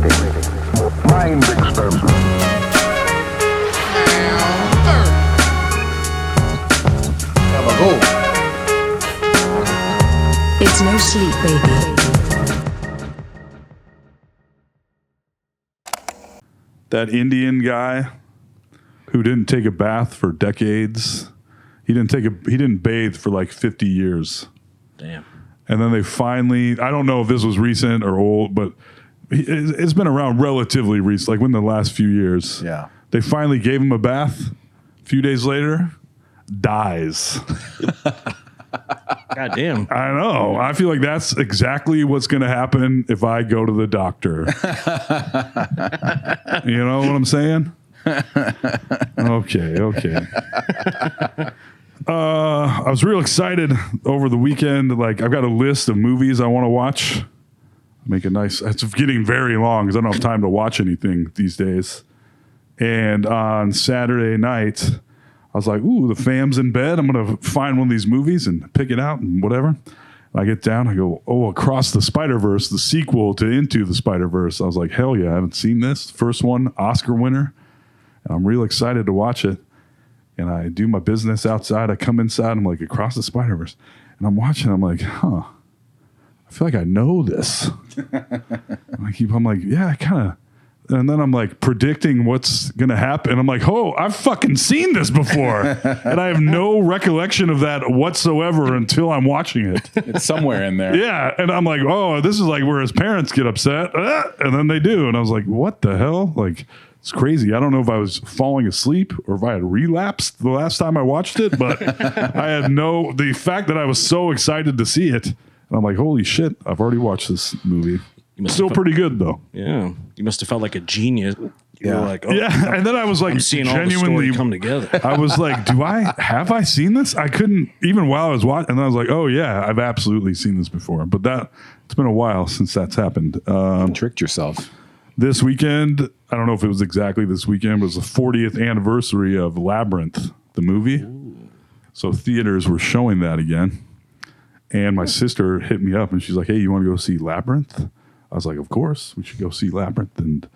stimulating. Mind experiment. It's no sleep, baby. That Indian guy who didn't take a bath for decades. He didn't bathe for like 50 years. Damn. And then they finally, I don't know if this was recent or old, but it's been around relatively recent, like within the last few years. Yeah. They finally gave him a bath. A few days later, dies. God damn. I know. I feel like that's exactly what's going to happen if I go to the doctor. You know what I'm saying? Okay. I was real excited over the weekend. Like, I've got a list of movies I want to watch. Make a nice. It's getting very long because I don't have time to watch anything these days. And on Saturday night, I was like, "Ooh, the fam's in bed. I'm gonna find one of these movies and pick it out and whatever." And I get down. I go, "Oh, Across the Spider-Verse, the sequel to Into the Spider-Verse." I was like, "Hell yeah, I haven't seen this. First one, Oscar winner." And I'm real excited to watch it. And I do my business outside. I come inside. I'm like, Across the Spider-Verse. And I'm watching. I'm like, huh. I feel like I know this. I'm like, yeah, I kind of. And then I'm like predicting what's going to happen. And I'm like, oh, I've fucking seen this before. And I have no recollection of that whatsoever until I'm watching it. It's somewhere in there. Yeah. And I'm like, oh, this is like where his parents get upset. And then they do. And I was like, what the hell? Like, it's crazy. I don't know if I was falling asleep or if I had relapsed the last time I watched it, but I had the fact that I was so excited to see it. And I'm like, holy shit, I've already watched this movie. Still pretty good though. Yeah. You must have felt like a genius. You were like, oh, yeah. And then I was like, I'm seeing all the story come together. I was like, have I seen this? I couldn't, even while I was watching, and I was like, oh yeah, I've absolutely seen this before. But it's been a while since that's happened. Tricked yourself. This weekend, I don't know if it was exactly this weekend, but it was the 40th anniversary of Labyrinth, the movie. Ooh. So theaters were showing that again. And my sister hit me up and she's like, hey, you want to go see Labyrinth? I was like, of course, we should go see Labyrinth. And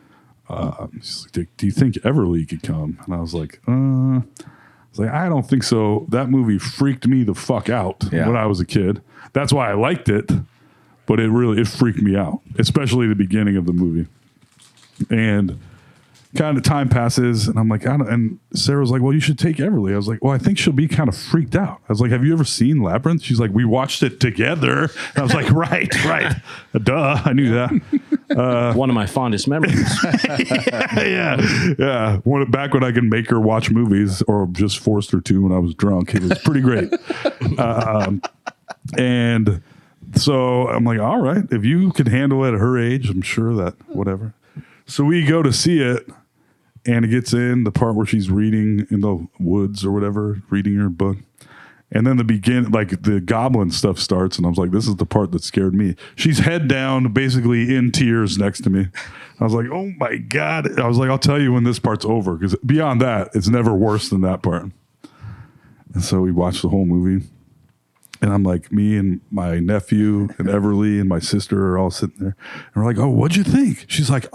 she's like, do you think Everly could come? And I was like, I don't think so. That movie freaked me the fuck out when I was a kid. That's why I liked it, but it freaked me out, especially the beginning of the movie. And kind of time passes, and I'm like, and Sarah was like, well, you should take Everly. I was like, well, I think she'll be kind of freaked out. I was like, have you ever seen Labyrinth? She's like, we watched it together. And I was like, right. Duh, I knew that. One of my fondest memories. Yeah. Back when I could make her watch movies, or just forced her to when I was drunk. It was pretty great. And so I'm like, all right, if you could handle it at her age, I'm sure that whatever. So we go to see it, and it gets in the part where she's reading in the woods or whatever, reading her book. And then the goblin stuff starts, and I was like, this is the part that scared me. She's head down, basically in tears next to me. I was like, oh my God. I was like, I'll tell you when this part's over, because beyond that, it's never worse than that part. And so we watched the whole movie. And I'm like, me and my nephew and Everly and my sister are all sitting there. And we're like, oh, what'd you think? She's like,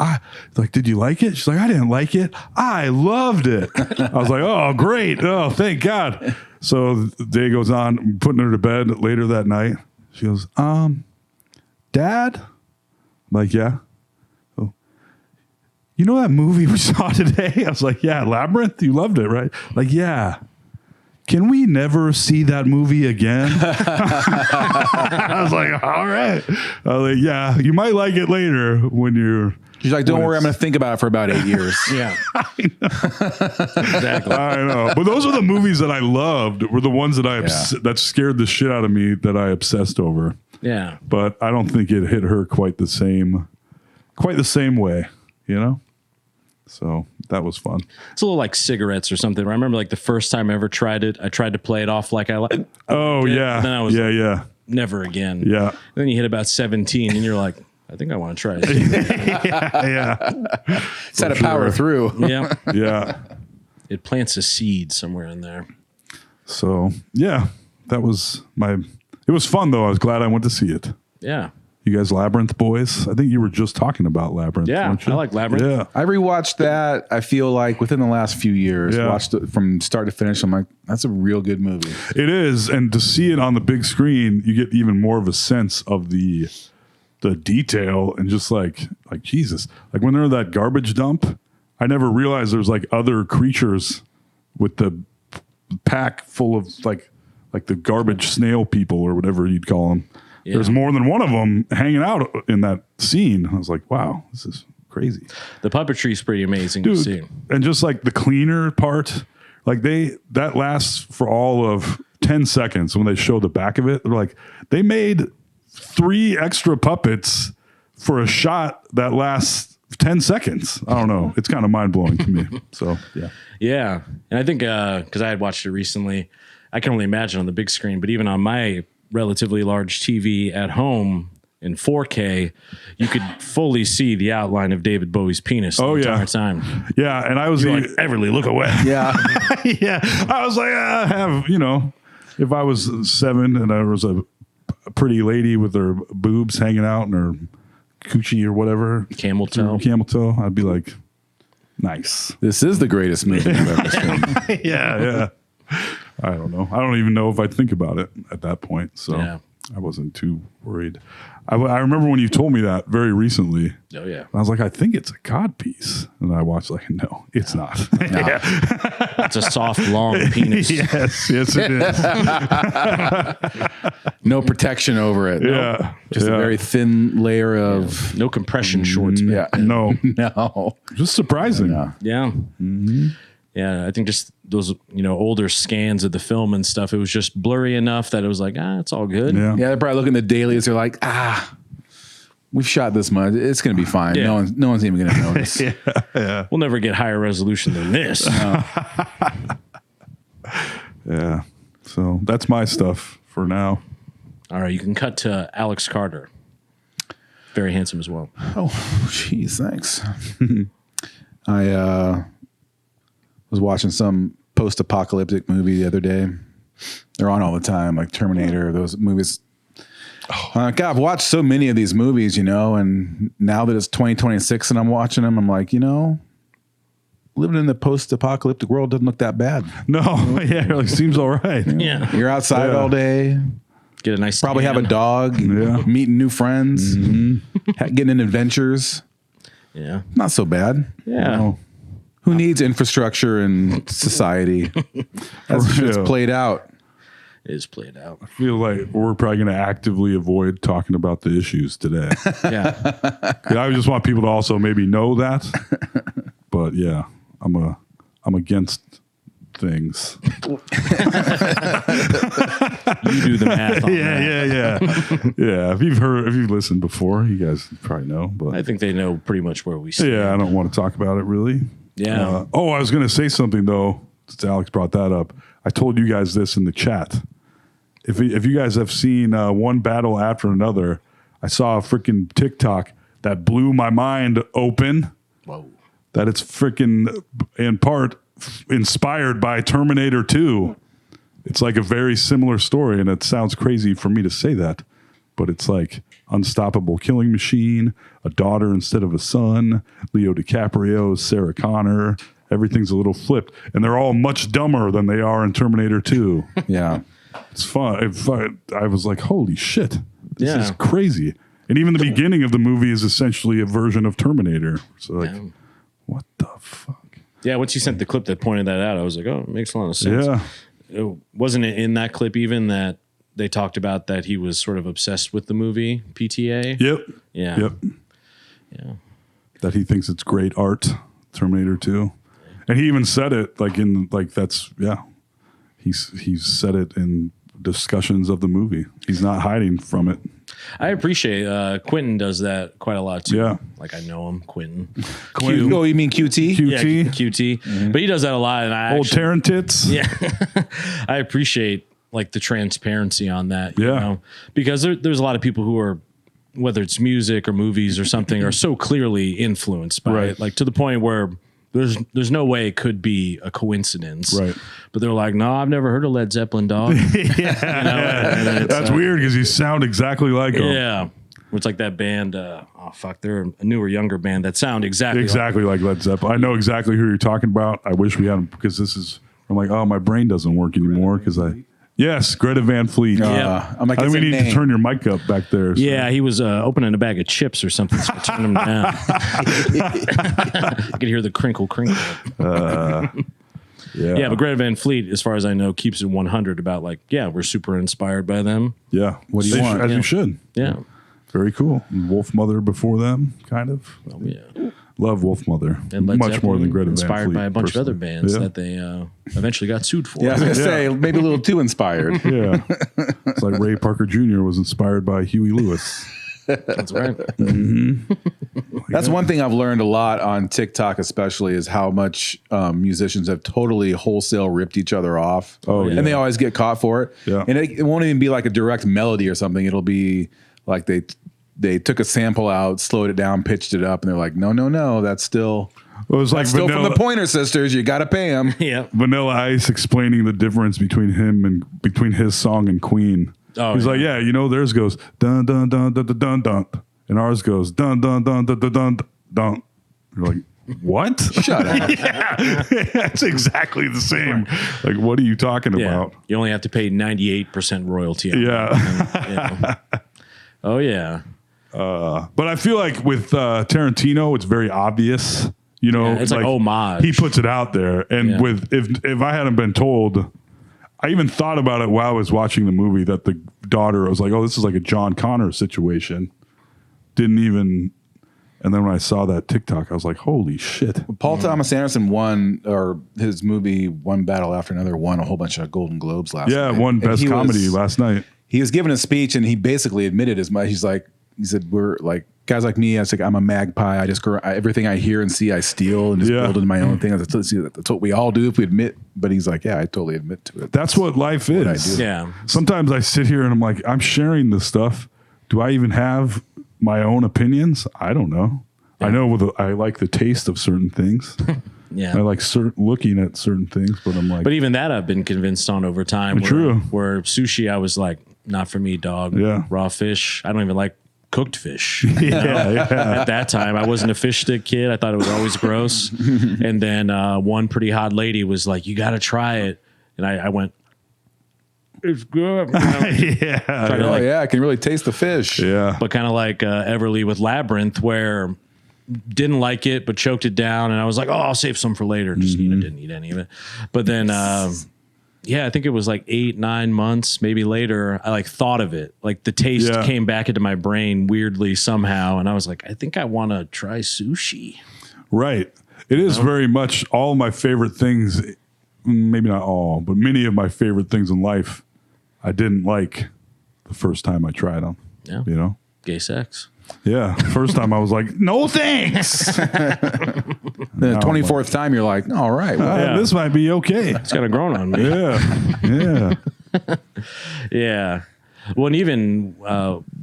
did you like it? She's like, I didn't like it. I loved it. I was like, oh, great. Oh, thank God. So the day goes on, putting her to bed later that night. She goes, Dad? I'm like, yeah. Oh, you know that movie we saw today? I was like, yeah, Labyrinth? You loved it, right? Like, yeah. Can we never see that movie again? I was like, all right. I was like, yeah, you might like it later when you're. She's like, don't worry, I'm going to think about it for about 8 years. Yeah. Exactly. I know. But those are the movies that I loved, were the ones that that scared the shit out of me, that I obsessed over. Yeah. But I don't think it hit her quite the same way, you know? So that was fun. It's a little like cigarettes or something. I remember like the first time I ever tried it, I tried to play it off like I like. Oh, yeah. Then I was yeah. Never again. Yeah. Then you hit about 17 and you're like, I think I want to try it. Yeah. It's had to power through. Yeah. Yeah. It plants a seed somewhere in there. So, yeah, that was it was fun, though. I was glad I went to see it. Yeah. You guys Labyrinth boys? I think you were just talking about Labyrinth. Yeah, weren't you? I like Labyrinth. Yeah. I rewatched that. I feel like within the last few years, Yeah. watched it from start to finish. I'm like, that's a real good movie. It is, and to see it on the big screen, you get even more of a sense of the detail and just like Jesus. Like when they're in that garbage dump, I never realized there's like other creatures with the pack full of like the garbage snail people or whatever you'd call them. Yeah. There's more than one of them hanging out in that scene. I was like, wow, this is crazy. The puppetry is pretty amazing to see. And just like the cleaner part, like that lasts for all of 10 seconds when they show the back of it. They're like, they made 3 extra puppets for a shot that lasts 10 seconds. I don't know. It's kind of mind blowing to me. So, yeah. Yeah. And I think because I had watched it recently, I can only imagine on the big screen, but even on my relatively large TV at home in 4K, you could fully see the outline of David Bowie's penis the entire time. Yeah. And I was You're like, Everly, look away. Yeah. yeah. I was like, I have, if I was 7 and I was a pretty lady with her boobs hanging out and her coochie or whatever, Camel toe. I'd be like, nice. This is the greatest movie I've ever seen. Yeah. I don't know. I don't even know if I'd think about it at that point. So Yeah. I wasn't too worried. I remember when you told me that very recently. Oh, yeah. I was like, I think it's a cod piece. And I watched like, no, it's not. It's a soft, long penis. yes, it is. No protection over it. Yeah. Just a very thin layer of No compression shorts. yeah. No, No. just surprising. Yeah. Yeah. I think just those, older scans of the film and stuff, it was just blurry enough that it was like, it's all good. Yeah. Yeah, they're probably looking at the dailies. They're like, we've shot this much. It's going to be fine. Yeah. No one's even going to notice. We'll never get higher resolution than this. Yeah. So that's my stuff for now. All right. You can cut to Alex Carter. Very handsome as well. Oh, jeez, thanks. I was watching some post-apocalyptic movie the other day. They're on all the time, like Terminator, those movies. God, I've watched so many of these movies, and now that it's 2026 and I'm watching them, I'm like, living in the post-apocalyptic world doesn't look that bad. No, yeah, it really seems all right. Yeah. You're outside all day, Get a nice probably have a tan. dog, Yeah. meeting new friends, getting in adventures. Yeah. Not so bad. Yeah. No. Who needs infrastructure in society? That's just real. played out. It is played out. I feel like we're probably going to actively avoid talking about the issues today. Yeah. I just want people to also maybe know that. But yeah, I'm against things. You do the math on that. Yeah. If you've listened before, you guys probably know. But I think they know pretty much where we stand. yeah, I don't want to talk about it really. Yeah. I was going to say something though, since Alex brought that up. I told you guys this in the chat. If you guys have seen One Battle After Another, I saw a freaking TikTok that blew my mind open. Whoa. That it's freaking in part inspired by Terminator 2. It's like a very similar story, and it sounds crazy for me to say that, but it's like unstoppable killing machine, a daughter instead of a son, Leo DiCaprio, Sarah Connor. Everything's a little flipped, and they're all much dumber than they are in Terminator 2. Yeah. It's fun. I was like, holy shit, this is Yeah. crazy. And even the beginning of the movie is essentially a version of Terminator. So like, what the fuck? Yeah, once you sent the clip that pointed that out, I was like, oh, it makes a lot of sense. Yeah. Wasn't it in that clip even that they talked about that he was sort of obsessed with the movie PTA? Yep. Yeah. Yep. Yeah. That he thinks it's great art, Terminator 2. And he even said it he's said it in discussions of the movie. He's not hiding from it. I appreciate Quentin does that quite a lot too. Yeah. Like I know him, Quentin. Oh, you mean QT? QT. Yeah, QT. But he does that a lot, and I Old actually, Terran tits. yeah, I appreciate like the transparency on that. You Yeah. know? Because there's a lot of people who are, whether it's music or movies or something, are so clearly influenced by Right. it, like to the point where there's no way it could be a coincidence. Right. But they're like, no, I've never heard of Led Zeppelin, dog. That's weird because you sound exactly like him. Yeah. It's like that band. They're a newer, younger band that sound exactly like Led Zeppelin. I know exactly who you're talking about. I wish we had them because I'm like, oh, my brain doesn't work anymore Yes, Greta Van Fleet. I'm like, I think we need to turn your mic up back there. So. Yeah, he was opening a bag of chips or something, so I turned him down. I could hear the crinkle. Yeah, but Greta Van Fleet, as far as I know, keeps it 100 about like, we're super inspired by them. Yeah. What do you want? As you should. Yeah. Very cool. Wolf Mother before them, kind of. Oh, yeah. Love Wolf Mother. And Led much more than Greta Van inspired Fleet. by a bunch of other personally. bands that they eventually got sued for. Yeah, I was going to say, maybe a little too inspired. Yeah. It's like Ray Parker Jr. was inspired by Huey Lewis. That's right. That's one thing I've learned a lot on TikTok, especially, is how much musicians have totally wholesale ripped each other off. Oh, yeah. And they always get caught for it. Yeah. And it won't even be like a direct melody or something. It'll be like they took a sample out, slowed it down, pitched it up, and they're like, no, that's still... It was like still from the Pointer Sisters. You got to pay them. Yeah. Vanilla Ice explaining the difference between him and between his song and Queen. Oh, He's like, theirs goes dun dun dun dun dun dun dun, and ours goes dun dun dun dun dun dun dun. You're like, what? Shut up. It's exactly the same. Like, what are you talking about? You only have to pay 98% royalty. Yeah. Oh, yeah. But I feel like with Tarantino, it's very obvious. You know, it's like homage. He puts it out there, and with if I hadn't been told, I even thought about it while I was watching the movie that the daughter, I was like, oh, this is like a John Connor situation. Didn't even, and then when I saw that TikTok, I was like, holy shit. Paul Thomas Anderson won, or his movie One Battle After Another won a whole bunch of Golden Globes last night. Yeah, won Best Comedy last night. He was giving a speech and he basically admitted as much. He said, we're like, guys like me, I was like, I'm a magpie. I just everything I hear and see, I steal and just build into my own thing. That's what we all do if we admit. But he's like, yeah, I totally admit to it. That's what life is. What I do. Yeah. Sometimes I sit here and I'm like, I'm sharing this stuff. Do I even have my own opinions? I don't know. Yeah. I know I like the taste of certain things. Yeah. I like looking at certain things, but I'm like. But even that I've been convinced on over time. True. Where sushi, I was like, not for me, dog. Yeah. Raw fish. I don't even like cooked fish. At that time, I wasn't a fish stick kid. I thought it was always gross. And then one pretty hot lady was like, you got to try it. And I went, it's good. I can really taste the fish. Yeah. But kind of like Everly with Labyrinth, where didn't like it, but choked it down. And I was like, oh, I'll save some for later. Just didn't eat any of it. But then, I think it was like 8-9 months, maybe later, I like thought of it. Like the taste came back into my brain weirdly somehow. And I was like, I think I want to try sushi. Right. It is very much all my favorite things. Maybe not all, but many of my favorite things in life, I didn't like the first time I tried them. Yeah. You know? Gay sex. Yeah. First time I was like, no thanks. The 24th time, you're like, all right. Well, this might be okay. It's kind of grown on me. Yeah. Yeah. Well, and even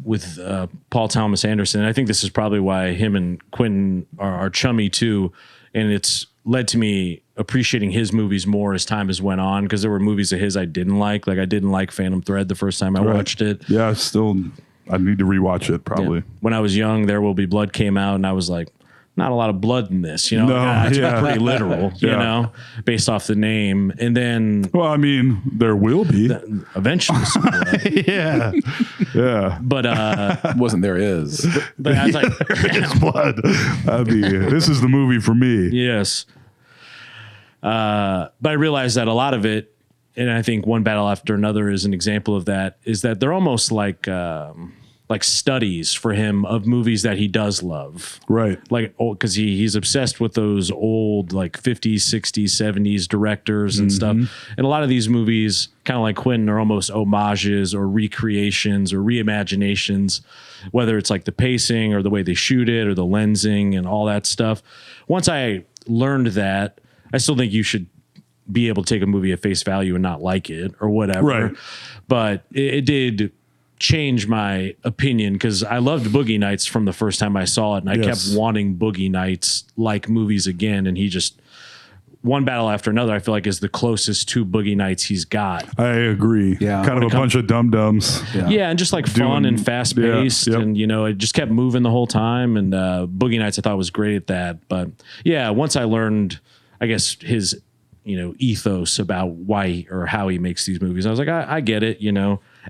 with Paul Thomas Anderson, I think this is probably why him and Quentin are chummy too. And it's led to me appreciating his movies more as time has went on, because there were movies of his I didn't like. Like I didn't like Phantom Thread the first time I watched it. Yeah, I need to rewatch it probably. Yeah. When I was young, There Will Be Blood came out, and I was like, not a lot of blood in this, you know? No, it's pretty literal, you know, based off the name. And then... Well, I mean, there will be. Eventually some blood. Yeah. But... wasn't there is. But I was like... It's blood. This is the movie for me. Yes. But I realized that a lot of it, and I think One Battle After Another is an example of that, is that they're almost like studies for him of movies that he does love. Right. Like, because he's obsessed with those old, like 50s, 60s, 70s directors and stuff. And a lot of these movies, kind of like Quentin, are almost homages or recreations or reimaginations, whether it's like the pacing or the way they shoot it or the lensing and all that stuff. Once I learned that, I still think you should be able to take a movie at face value and not like it or whatever. Right. But it did change my opinion, because I loved Boogie Nights from the first time I saw it, and I kept wanting Boogie Nights like movies again, and he just One Battle After Another, I feel like, is the closest to Boogie Nights he's got. I agree. Yeah. Kind of a bunch of dum-dums. Yeah, and just like fun and fast paced, yep. and it just kept moving the whole time. And Boogie Nights, I thought was great at that. But yeah, once I learned, I guess his ethos about why or how he makes these movies, I was like, I get it.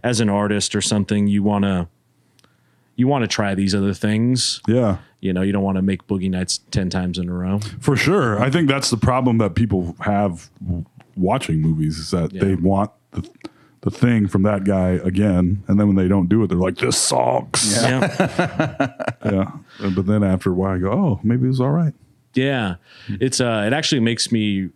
As an artist or something, you want to try these other things. Yeah. You don't want to make Boogie Nights 10 times in a row. For sure. I think that's the problem that people have watching movies is that they want the thing from that guy again. And then when they don't do it, they're like, this sucks. Yeah. Yeah. But then after a while, I go, oh, maybe it was all right. Yeah. It actually makes me,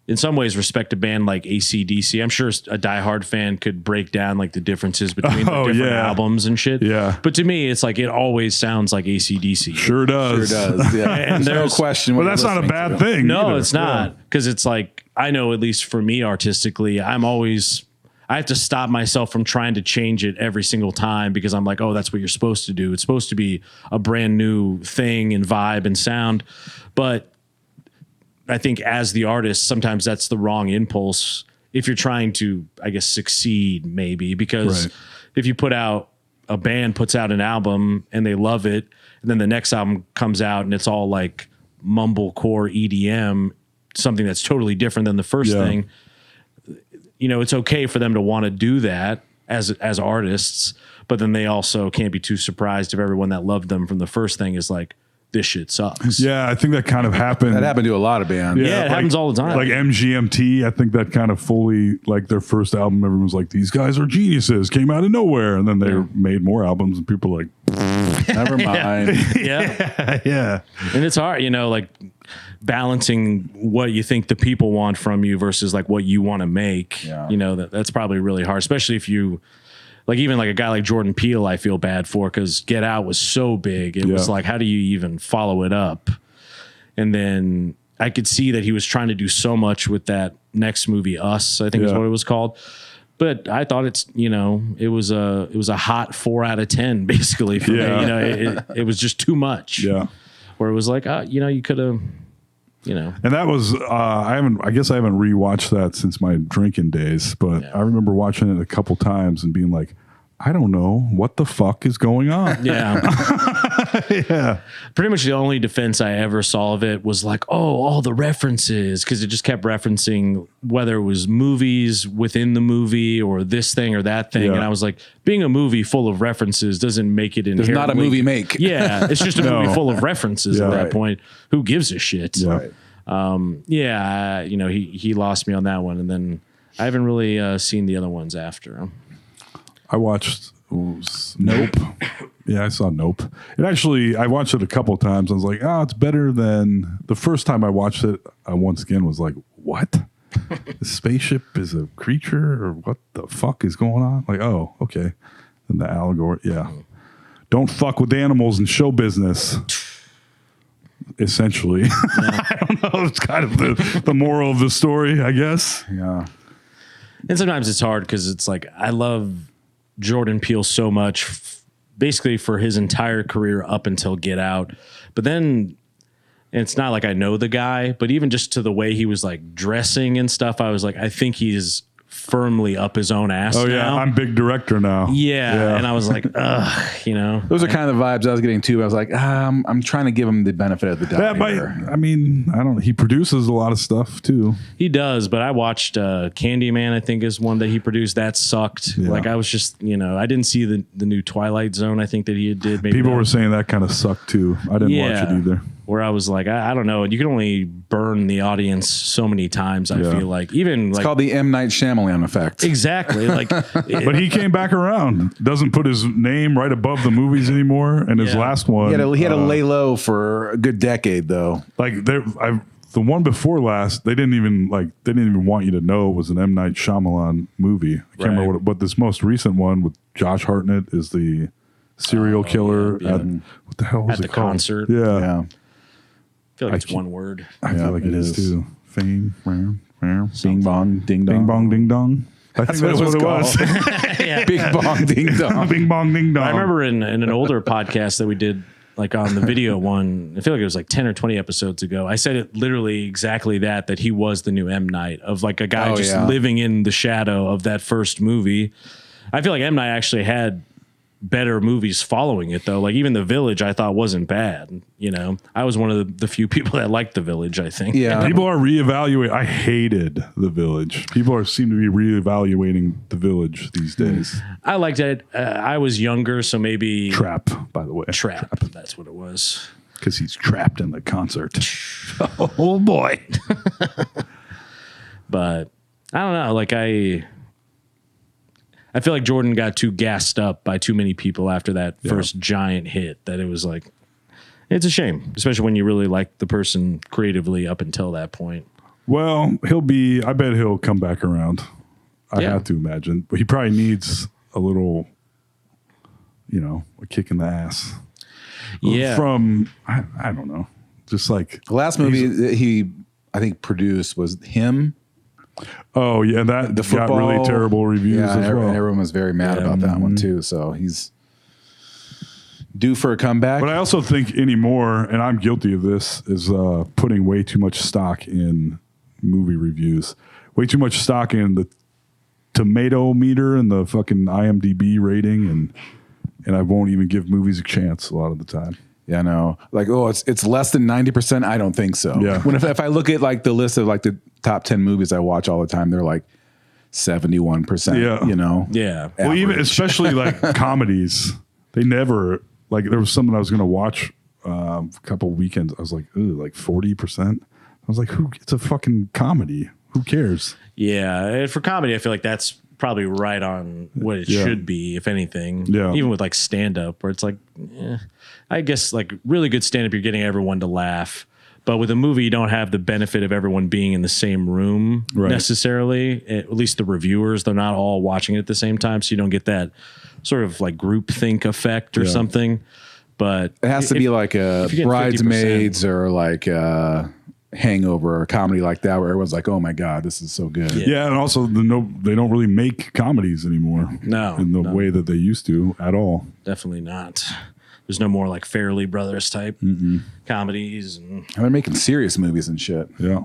in some ways, respect a band like AC/DC. I'm sure a diehard fan could break down like the differences between the different albums and shit. Yeah. But to me, it's like it always sounds like AC/DC. Sure does. Sure does. Yeah. And There's no question. But that's not a bad thing. No, either. it's not. Because it's like, I know, at least for me artistically, I have to stop myself from trying to change it every single time because I'm like, oh, that's what you're supposed to do. It's supposed to be a brand new thing and vibe and sound. But I think as the artist, sometimes that's the wrong impulse if you're trying to, I guess, succeed maybe, because if you a band puts out an album and they love it, and then the next album comes out and it's all like mumblecore EDM, something that's totally different than the first thing, it's okay for them to want to do that as artists, but then they also can't be too surprised if everyone that loved them from the first thing is like, this shit sucks. Yeah, I think that kind of happened. That happened to a lot of bands. Yeah, it happens all the time. Like MGMT, I think that kind of fully, like their first album, everyone was like, these guys are geniuses, came out of nowhere. And then they made more albums and people were like, never mind. Yeah. yeah. And it's hard, like balancing what you think the people want from you versus like what you want to make. Yeah. That's probably really hard, especially if you, like even like a guy like Jordan Peele, I feel bad for because Get Out was so big. It was like, how do you even follow it up? And then I could see that he was trying to do so much with that next movie, Us, I think is what it was called. But I thought it was a hot 4 out of 10 basically for me. It was just too much. Yeah. Where it was like, you could have, And that was I guess I haven't rewatched that since my drinking days, but I remember watching it a couple times and being like, I don't know what the fuck is going on. Yeah. Yeah. Pretty much the only defense I ever saw of it was like, oh, all the references, because it just kept referencing whether it was movies within the movie or this thing or that thing. Yeah. And I was like, being a movie full of references doesn't make it inherently. There's not a movie make. Yeah. It's just a movie full of references at that point. Who gives a shit? Yeah. Right. He lost me on that one. And then I haven't really seen the other ones after. I watched Nope. Yeah, I saw Nope. And actually, I watched it a couple of times. I was like, it's better than the first time I watched it. I once again was like, what? The spaceship is a creature, or what the fuck is going on? Like, oh, okay. And the allegory, yeah. Don't fuck with animals in show business. Essentially. I don't know. It's kind of the moral of the story, I guess. Yeah. And sometimes it's hard because it's like, I love Jordan Peele so much, basically for his entire career up until Get Out. But then, and it's not like I know the guy, but even just to the way he was like dressing and stuff, I was like, I think he's firmly up his own ass now. Oh, yeah. I'm big director now. Yeah. And I was like, ugh, Those are kind of the vibes I was getting too. I was like, I'm trying to give him the benefit of the doubt. He produces a lot of stuff too. He does, but I watched Candyman, I think is one that he produced. That sucked. Yeah. Like I was just, I didn't see the new Twilight Zone, I think that he did. Maybe People were saying that kind of sucked too. I didn't watch it either. Where I was like, I don't know. You can only burn the audience so many times, I feel like. Even it's like, called the M. Night Shyamalan effect. Exactly. Like, but he came back around. Doesn't put his name right above the movies anymore. And his last one, He had to lay low for a good decade, though. Like the one before last, they didn't even want you to know it was an M. Night Shyamalan movie. I can't remember what this most recent one with Josh Hartnett is the serial killer at what the hell was at it the called? concert. Yeah. I feel like it's one word. I feel like it is too. Fame. Bing bong, ding dong. Bing bong ding dong. I think that's what it was. Bing bong, ding dong. Bing bong ding dong. I remember in an older podcast that we did like on the video one, I feel like it was like 10 or 20 episodes ago. I said it literally exactly that he was the new M. Night, of like a guy living in the shadow of that first movie. I feel like M. Night actually had better movies following it though. Like even The Village I thought wasn't bad. You know, I was one of the few people that liked The Village, I think. Yeah. People are reevaluating. I hated The Village. People seem to be reevaluating The Village these days. I liked it. I was younger, so maybe Trap, by the way. Trap. That's what it was. Because he's trapped in the concert. Oh boy. But I don't know. Like I feel like Jordan got too gassed up by too many people after that first giant hit, that it was like, it's a shame, especially when you really like the person creatively up until that point. Well, I bet he'll come back around. I have to imagine. But he probably needs a little, a kick in the ass. Yeah. From, I don't know. Just like. The last movie that he, I think, produced was Him. Oh, yeah. That The got football, really terrible reviews as well. And everyone was very mad about that one, too. So he's due for a comeback. But I also think anymore, and I'm guilty of this, is putting way too much stock in movie reviews. Way too much stock in the tomato meter and the fucking IMDb rating, and I won't even give movies a chance a lot of the time. Yeah, no. Like, it's less than 90%. I don't think so. Yeah. If I look at like the list of like the top 10 movies I watch all the time, they're like 71%. Yeah. Yeah. Well, even especially like comedies, they never like. There was something I was going to watch a couple weekends. I was like, ooh, like 40%. I was like, it's a fucking comedy. Who cares? Yeah. And for comedy, I feel like that's probably right on what it should be, if anything. Yeah. Even with like stand up, where it's like, I guess like really good stand up, you're getting everyone to laugh. But with a movie, you don't have the benefit of everyone being in the same room necessarily. At least the reviewers, they're not all watching it at the same time. So you don't get that sort of like groupthink effect or something. But it has to be like a Bridesmaids or like a Hangover or a comedy like that, where everyone's like, oh my God, this is so good. Yeah, and also they don't really make comedies anymore. No. In the way that they used to at all. Definitely not. There's no more like Fairley Brothers type comedies. And they're making serious movies and shit. Yeah.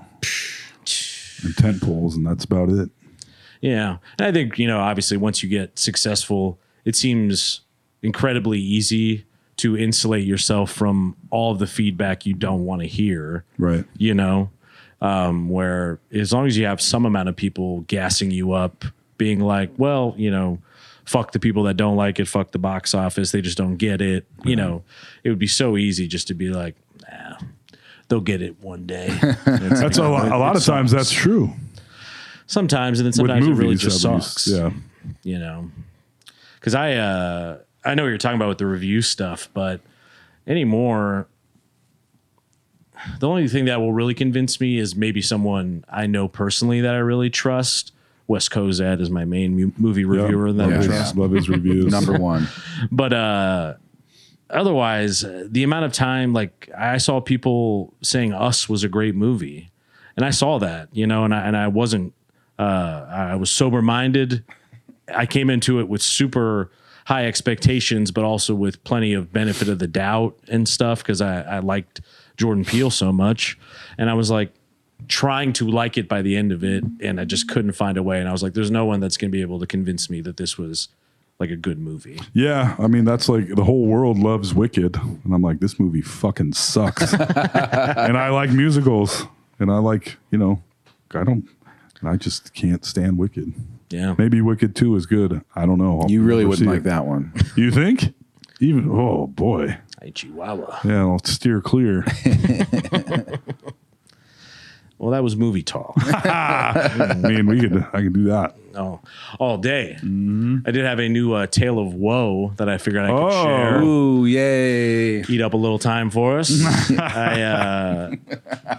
And tent poles, and that's about it. Yeah. And I think, obviously once you get successful, it seems incredibly easy to insulate yourself from all of the feedback you don't want to hear. Right. Where as long as you have some amount of people gassing you up, being like, well, fuck the people that don't like it, fuck the box office, they just don't get it. It would be so easy just to be like, nah, they'll get it one day. That's a lot of times that's true. Sometimes, and then sometimes movies, it really just sucks. Yeah. Because I know what you're talking about with the review stuff, but anymore, the only thing that will really convince me is maybe someone I know personally that I really trust. Wes Cozad is my main movie reviewer. Love his reviews. Number one. But otherwise, the amount of time, like I saw people saying Us was a great movie, and I saw that, and I wasn't. I was sober minded. I came into it with super high expectations, but also with plenty of benefit of the doubt and stuff, because I liked Jordan Peele so much, and I was like trying to like it by the end of it, and I just couldn't find a way. And I was like, there's no one that's going to be able to convince me that this was like a good movie. Yeah, I mean, that's like the whole world loves Wicked, and I'm like, this movie fucking sucks. And I like musicals, and I like, I just can't stand Wicked. Yeah, maybe Wicked 2 is good. I don't know. You really wouldn't like that one. You think? Even oh boy, hey, Chihuahua. Yeah, I'll steer clear. Well, that was movie talk. I mean, I can do that. Oh, all day. Mm-hmm. I did have a new Tale of Woe that I figured I could share. Ooh, yay. Eat up a little time for us.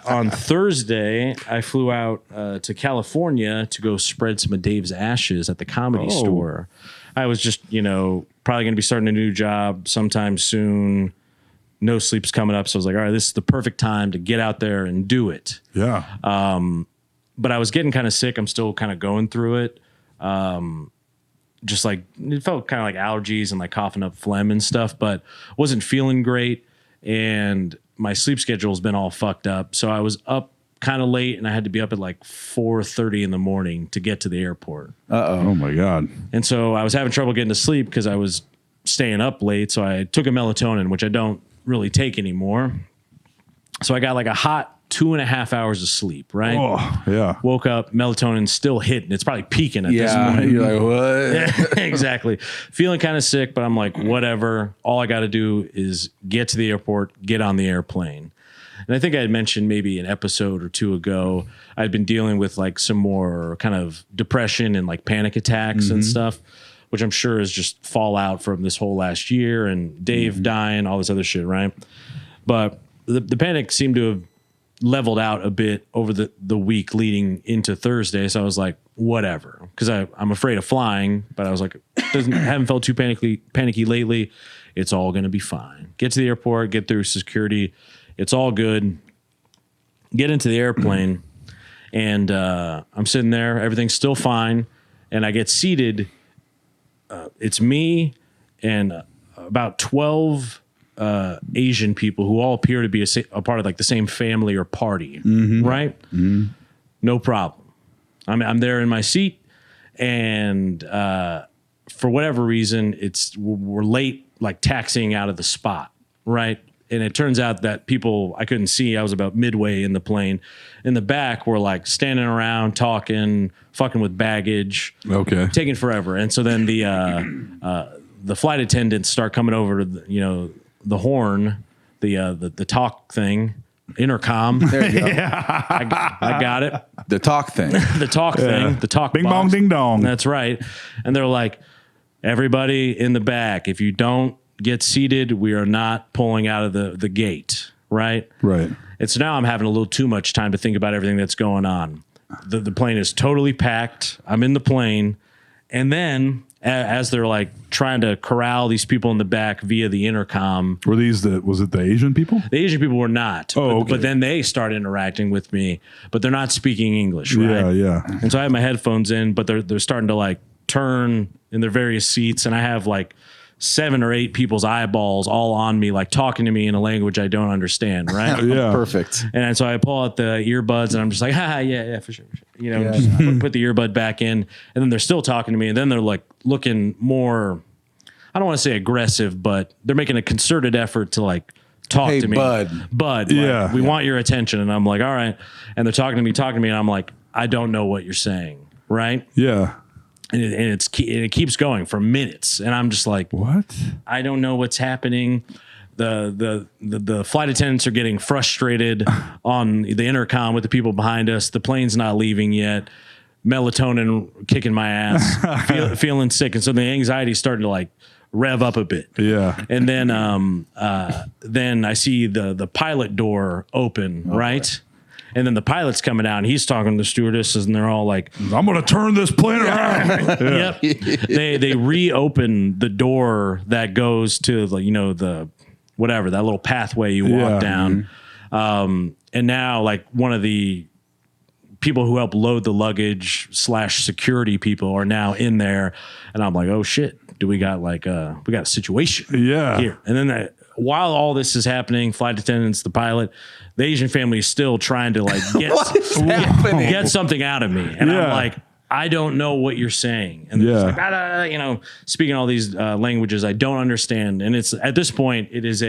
On Thursday, I flew out to California to go spread some of Dave's ashes at the Comedy Store. I was just, probably going to be starting a new job sometime soon. No sleep's coming up. So I was like, all right, this is the perfect time to get out there and do it. Yeah. But I was getting kind of sick. I'm still kind of going through it. Just like, it felt kind of like allergies and like coughing up phlegm and stuff, but wasn't feeling great. and my sleep schedule has been all fucked up. So I was up kind of late, and I had to be up at like 4:30 in the morning to get to the airport. Oh my God. And so I was having trouble getting to sleep because I was staying up late. So I took a melatonin, which I don't really take anymore. So I got like a hot 2.5 hours of sleep, right? Oh, yeah. Woke up, melatonin still hitting. It's probably peaking at this point. You're like, what? Exactly. Feeling kind of sick, but I'm like, whatever. All I got to do is get to the airport, get on the airplane. And I think I had mentioned maybe an episode or two ago, I'd been dealing with like some more kind of depression and like panic attacks and stuff, which I'm sure is just fallout from this whole last year and Dave dying, all this other shit, right? But the panic seemed to have leveled out a bit over the week leading into Thursday. So I was like, whatever, because I'm afraid of flying, but I was like, haven't felt too panicky lately. It's all going to be fine. Get to the airport, get through security. It's all good. Get into the airplane, and I'm sitting there. Everything's still fine, and I get seated. It's me and about 12 Asian people who all appear to be a part of like the same family or party, right? No problem. I'm there in my seat, and for whatever reason, we're late, like taxiing out of the spot, right? And it turns out that people I couldn't see. I was about midway in the plane. In the back, were like standing around, talking, fucking with baggage. Okay. Taking forever. And so then the flight attendants start coming over to the horn, the talk thing, intercom. There you go. I got it. The talk thing. The talk thing. The talk Bing box. bong ding dong. That's right. And they're like, everybody in the back, if you don't get seated, we are not pulling out of the gate, right? Right. And so now I'm having a little too much time to think about everything that's going on. The plane is totally packed. I'm in the plane. And then as they're like trying to corral these people in the back via the intercom. Was it the Asian people? The Asian people were not. Oh, okay. But then they start interacting with me, but they're not speaking English, right? Yeah, yeah. And so I have my headphones in, but they're starting to like turn in their various seats, and I have like 7 or 8 people's eyeballs all on me, like talking to me in a language I don't understand, right? Yeah. Perfect. And so I pull out the earbuds, and I'm just like, yeah, for sure. Just put the earbud back in, and then they're still talking to me, and then they're like looking more, I don't want to say aggressive, but they're making a concerted effort to like talk Hey, to me. bud. Yeah. Like, we want your attention. And I'm like, all right. And they're talking to me, and I'm like, I don't know what you're saying, right? Yeah. And it keeps going for minutes, and I'm just like, What? I don't know what's happening. The flight attendants are getting frustrated on the intercom with the people behind us. The plane's not leaving yet. Melatonin kicking my ass, feeling sick, and so the anxiety's starting to like rev up a bit. Yeah. And then I see the pilot door open, right? And then the pilot's coming out, and he's talking to the stewardesses, and they're all like, I'm going to turn this plane around. "Yep." They reopen the door that goes to the whatever, that little pathway you walk down. And now like one of the people who help load the luggage / security people are now in there, and I'm like, oh shit, we got a situation Yeah. here. And then while all this is happening, flight attendants, the pilot, the Asian family is still trying to like get something out of me. And I'm like, I don't know what you're saying. And they're just like, speaking all these languages I don't understand. And it's at this point, it's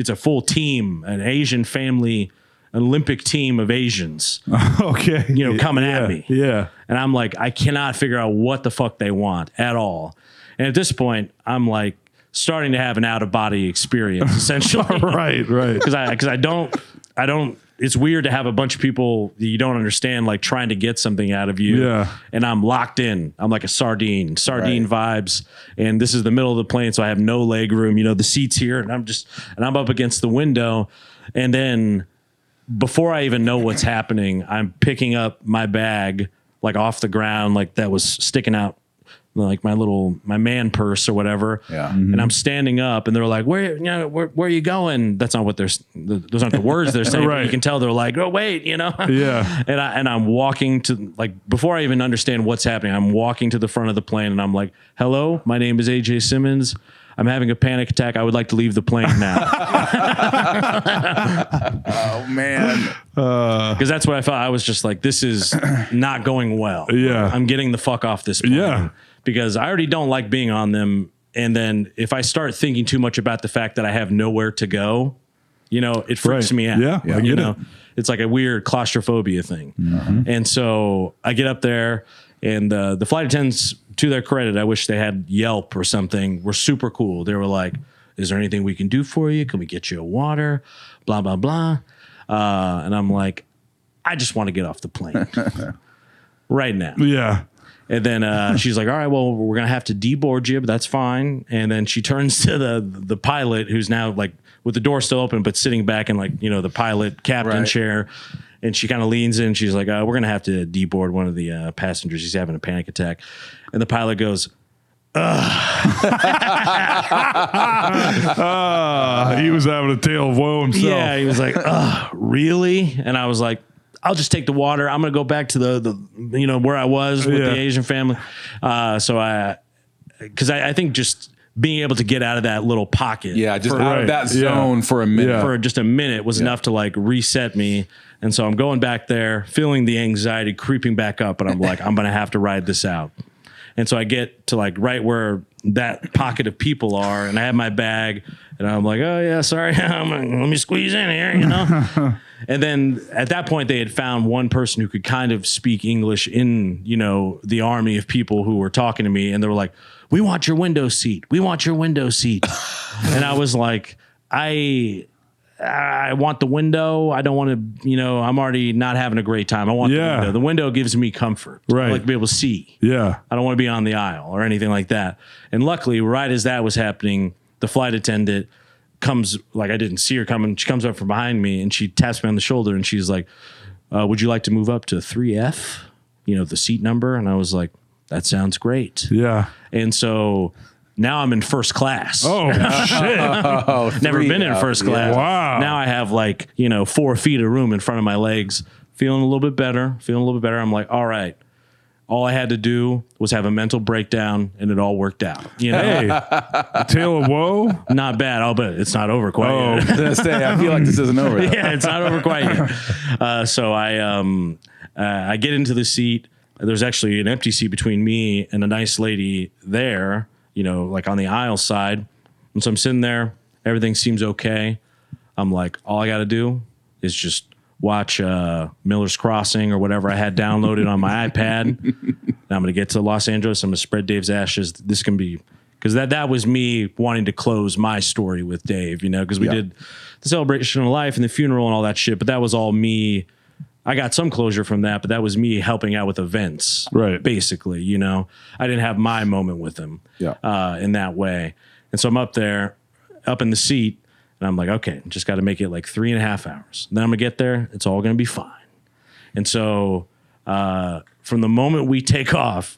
a full team, an Asian family, an Olympic team of Asians, Okay. coming at me. Yeah. And I'm like, I cannot figure out what the fuck they want at all. And at this point, I'm like starting to have an out of body experience, essentially. Right. Because I don't. It's weird to have a bunch of people that you don't understand, like trying to get something out of you. Yeah. And I'm locked in. I'm like a sardine vibes. And this is the middle of the plane, so I have no leg room. The seats here, and I'm up against the window. And then before I even know what's happening, I'm picking up my bag like off the ground, like that was sticking out, like my man purse or whatever. Yeah. And I'm standing up, and they're like, where are you going? That's not what those aren't the words they're saying. Right. But you can tell they're like, oh wait, Yeah. And I'm walking to, like, before I even understand what's happening, I'm walking to the front of the plane, and I'm like, hello, my name is AJ Simmons. I'm having a panic attack. I would like to leave the plane now. Oh man. Because that's what I felt. I was just like, this is not going well. Yeah. I'm getting the fuck off this plane. Yeah. Because I already don't like being on them. And then if I start thinking too much about the fact that I have nowhere to go, you know, it freaks Right. me out. Yeah, I You get know, it. it's like a weird claustrophobia thing. And so I get up there, and the flight attendants, to their credit, I wish they had Yelp or something, were super cool. They were like, is there anything we can do for you? Can we get you a water? Blah, blah, blah. And I'm like, I just want to get off the plane right now. Yeah. And then she's like, all right, well, we're going to have to deboard you, but that's fine. And then she turns to the pilot, who's now like with the door still open, but sitting back in like, you know, the pilot captain Right. chair. And she kind of leans in. She's like, we're going to have to deboard one of the passengers. He's having a panic attack. And the pilot goes, He was having a tale of woe himself. yeah. He was like, really? And I was like, I'll just take the water. I'm going to go back to the you know, where I was with Yeah. the Asian family. Because I think just being able to get out of that little pocket. Yeah, just for, out of that zone for a minute. Yeah. for just a minute was enough to like reset me. And so I'm going back there, feeling the anxiety creeping back up, and I'm like, I'm going to have to ride this out. And so I get to like right where that pocket of people are, and I have my bag, and I'm like, oh yeah, sorry, let me squeeze in here, you know? And then at that point, they had found one person who could kind of speak English in, you know, the army of people who were talking to me, and they were like, we want your window seat. We want your window seat. And I was like, I want the window. I don't want to, you know, I'm already not having a great time. I want the window. The window gives me comfort. Right. I like to be able to see. Yeah. I don't want to be on the aisle or anything like that. And luckily, right as that was happening, the flight attendant comes, like I didn't see her coming. She comes up from behind me and she taps me on the shoulder and she's like, would you like to move up to 3F? You know, the seat number. And I was like, that sounds great. Yeah. And so now I'm in first class. Oh, shit. Never been in first class. Wow. Now I have like, you know, 4 feet of room in front of my legs. Feeling a little bit better. I'm like, all right. All I had to do was have a mental breakdown and it all worked out. You know, Hey, a tale of woe? not bad. Oh, but it's not over quite Oh. yet. I was gonna say, I feel like this isn't over. Though. Yeah, it's not over quite yet. So I get into the seat. There's actually an empty seat between me and a nice lady there, you know, like on the aisle side. And so I'm sitting there. Everything seems okay. I'm like, all I got to do is just watch Miller's Crossing or whatever I had downloaded on my iPad. And I'm going to get to Los Angeles. I'm going to spread Dave's ashes. This can be, because that was me wanting to close my story with Dave, you know, because we did the celebration of life and the funeral and all that shit. But that was all me. I got some closure from that, but that was me helping out with events, Right. basically, you know. I didn't have my moment with him in that way. And so I'm up there, up in the seat, and I'm like, okay, just got to make it like 3.5 hours. Then I'm going to get there. It's all going to be fine. And so from the moment we take off,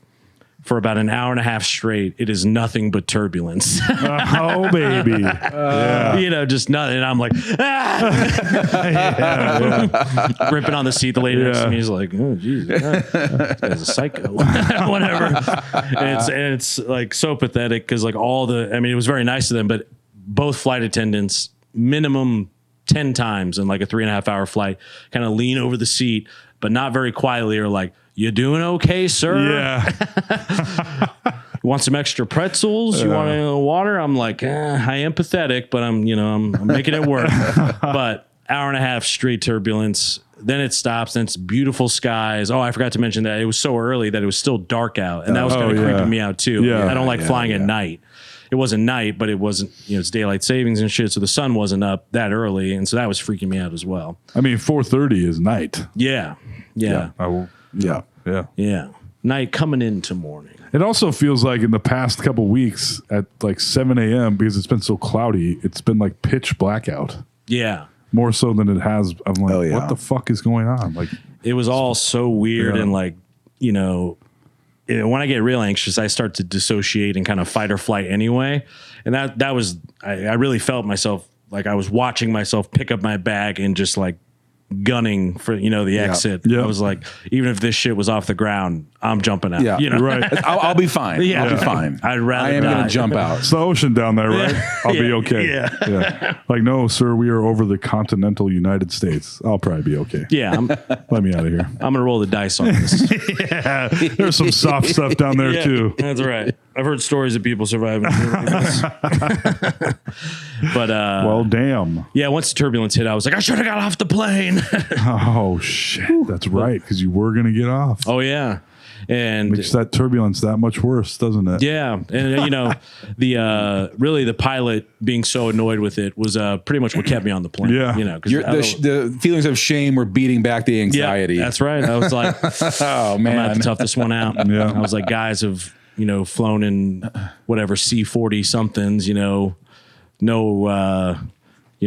for about an hour and a half straight, it is nothing but turbulence. Oh, baby. Yeah. You know, just nothing. And I'm like, ripping on the seat. The lady next to me is like, oh, geez, this guy's a psycho. Whatever. And it's like so pathetic because like it was very nice of them, but both flight attendants, minimum 10 times in like a 3.5 hour flight, kind of lean over the seat, but not very quietly, are like, you doing okay, sir? Yeah. You want some extra pretzels? You want a water? I'm like, I am pathetic, but I'm making it work. But hour and a half straight turbulence. Then it stops. Then it's beautiful skies. Oh, I forgot to mention that it was so early that it was still dark out, and that was kind of creeping me out too. Yeah. I don't like flying at night. It wasn't night, but it wasn't. You know, it's daylight savings and shit, so the sun wasn't up that early, and so that was freaking me out as well. I mean, 4:30 is night. Yeah. Yeah. Night coming into morning. It also feels like in the past couple weeks at like 7 a.m. because it's been so cloudy, it's been like pitch blackout. Yeah. More so than it has. I'm like, Oh, yeah. what the fuck is going on? Like, It was all so weird and like, you know, when I get real anxious, I start to dissociate and kind of fight or flight anyway. And that was, I really felt myself, like I was watching myself pick up my bag and just like gunning for, the exit. Yeah. I was like, even if this shit was off the ground, I'm jumping out. Yeah. Right. I'll be fine. Yeah. I'll be fine. I'd rather I am going die. to jump out. It's the ocean down there, right? I'll be Yeah. okay. Yeah. Like, no, sir, we are over the continental United States. I'll probably be okay. Yeah, I'm Let me out of here. gonna roll the dice on this. Yeah. There's some soft stuff down there, Yeah, too. that's right. I've heard stories of people surviving. But Well, damn. yeah, once the turbulence hit, I was like, I should have got off the plane. Oh, shit. That's right, because you were going to get off. Oh yeah, and Makes that turbulence that much worse, doesn't it? yeah, and the really the pilot being so annoyed with it was pretty much what kept me on the plane. Yeah. Because The feelings of shame were beating back the anxiety. Yeah, that's right. I was like, Oh, I'm gonna have man. to tough this one out. Yeah. I was like, guys have flown in whatever C-40 somethings,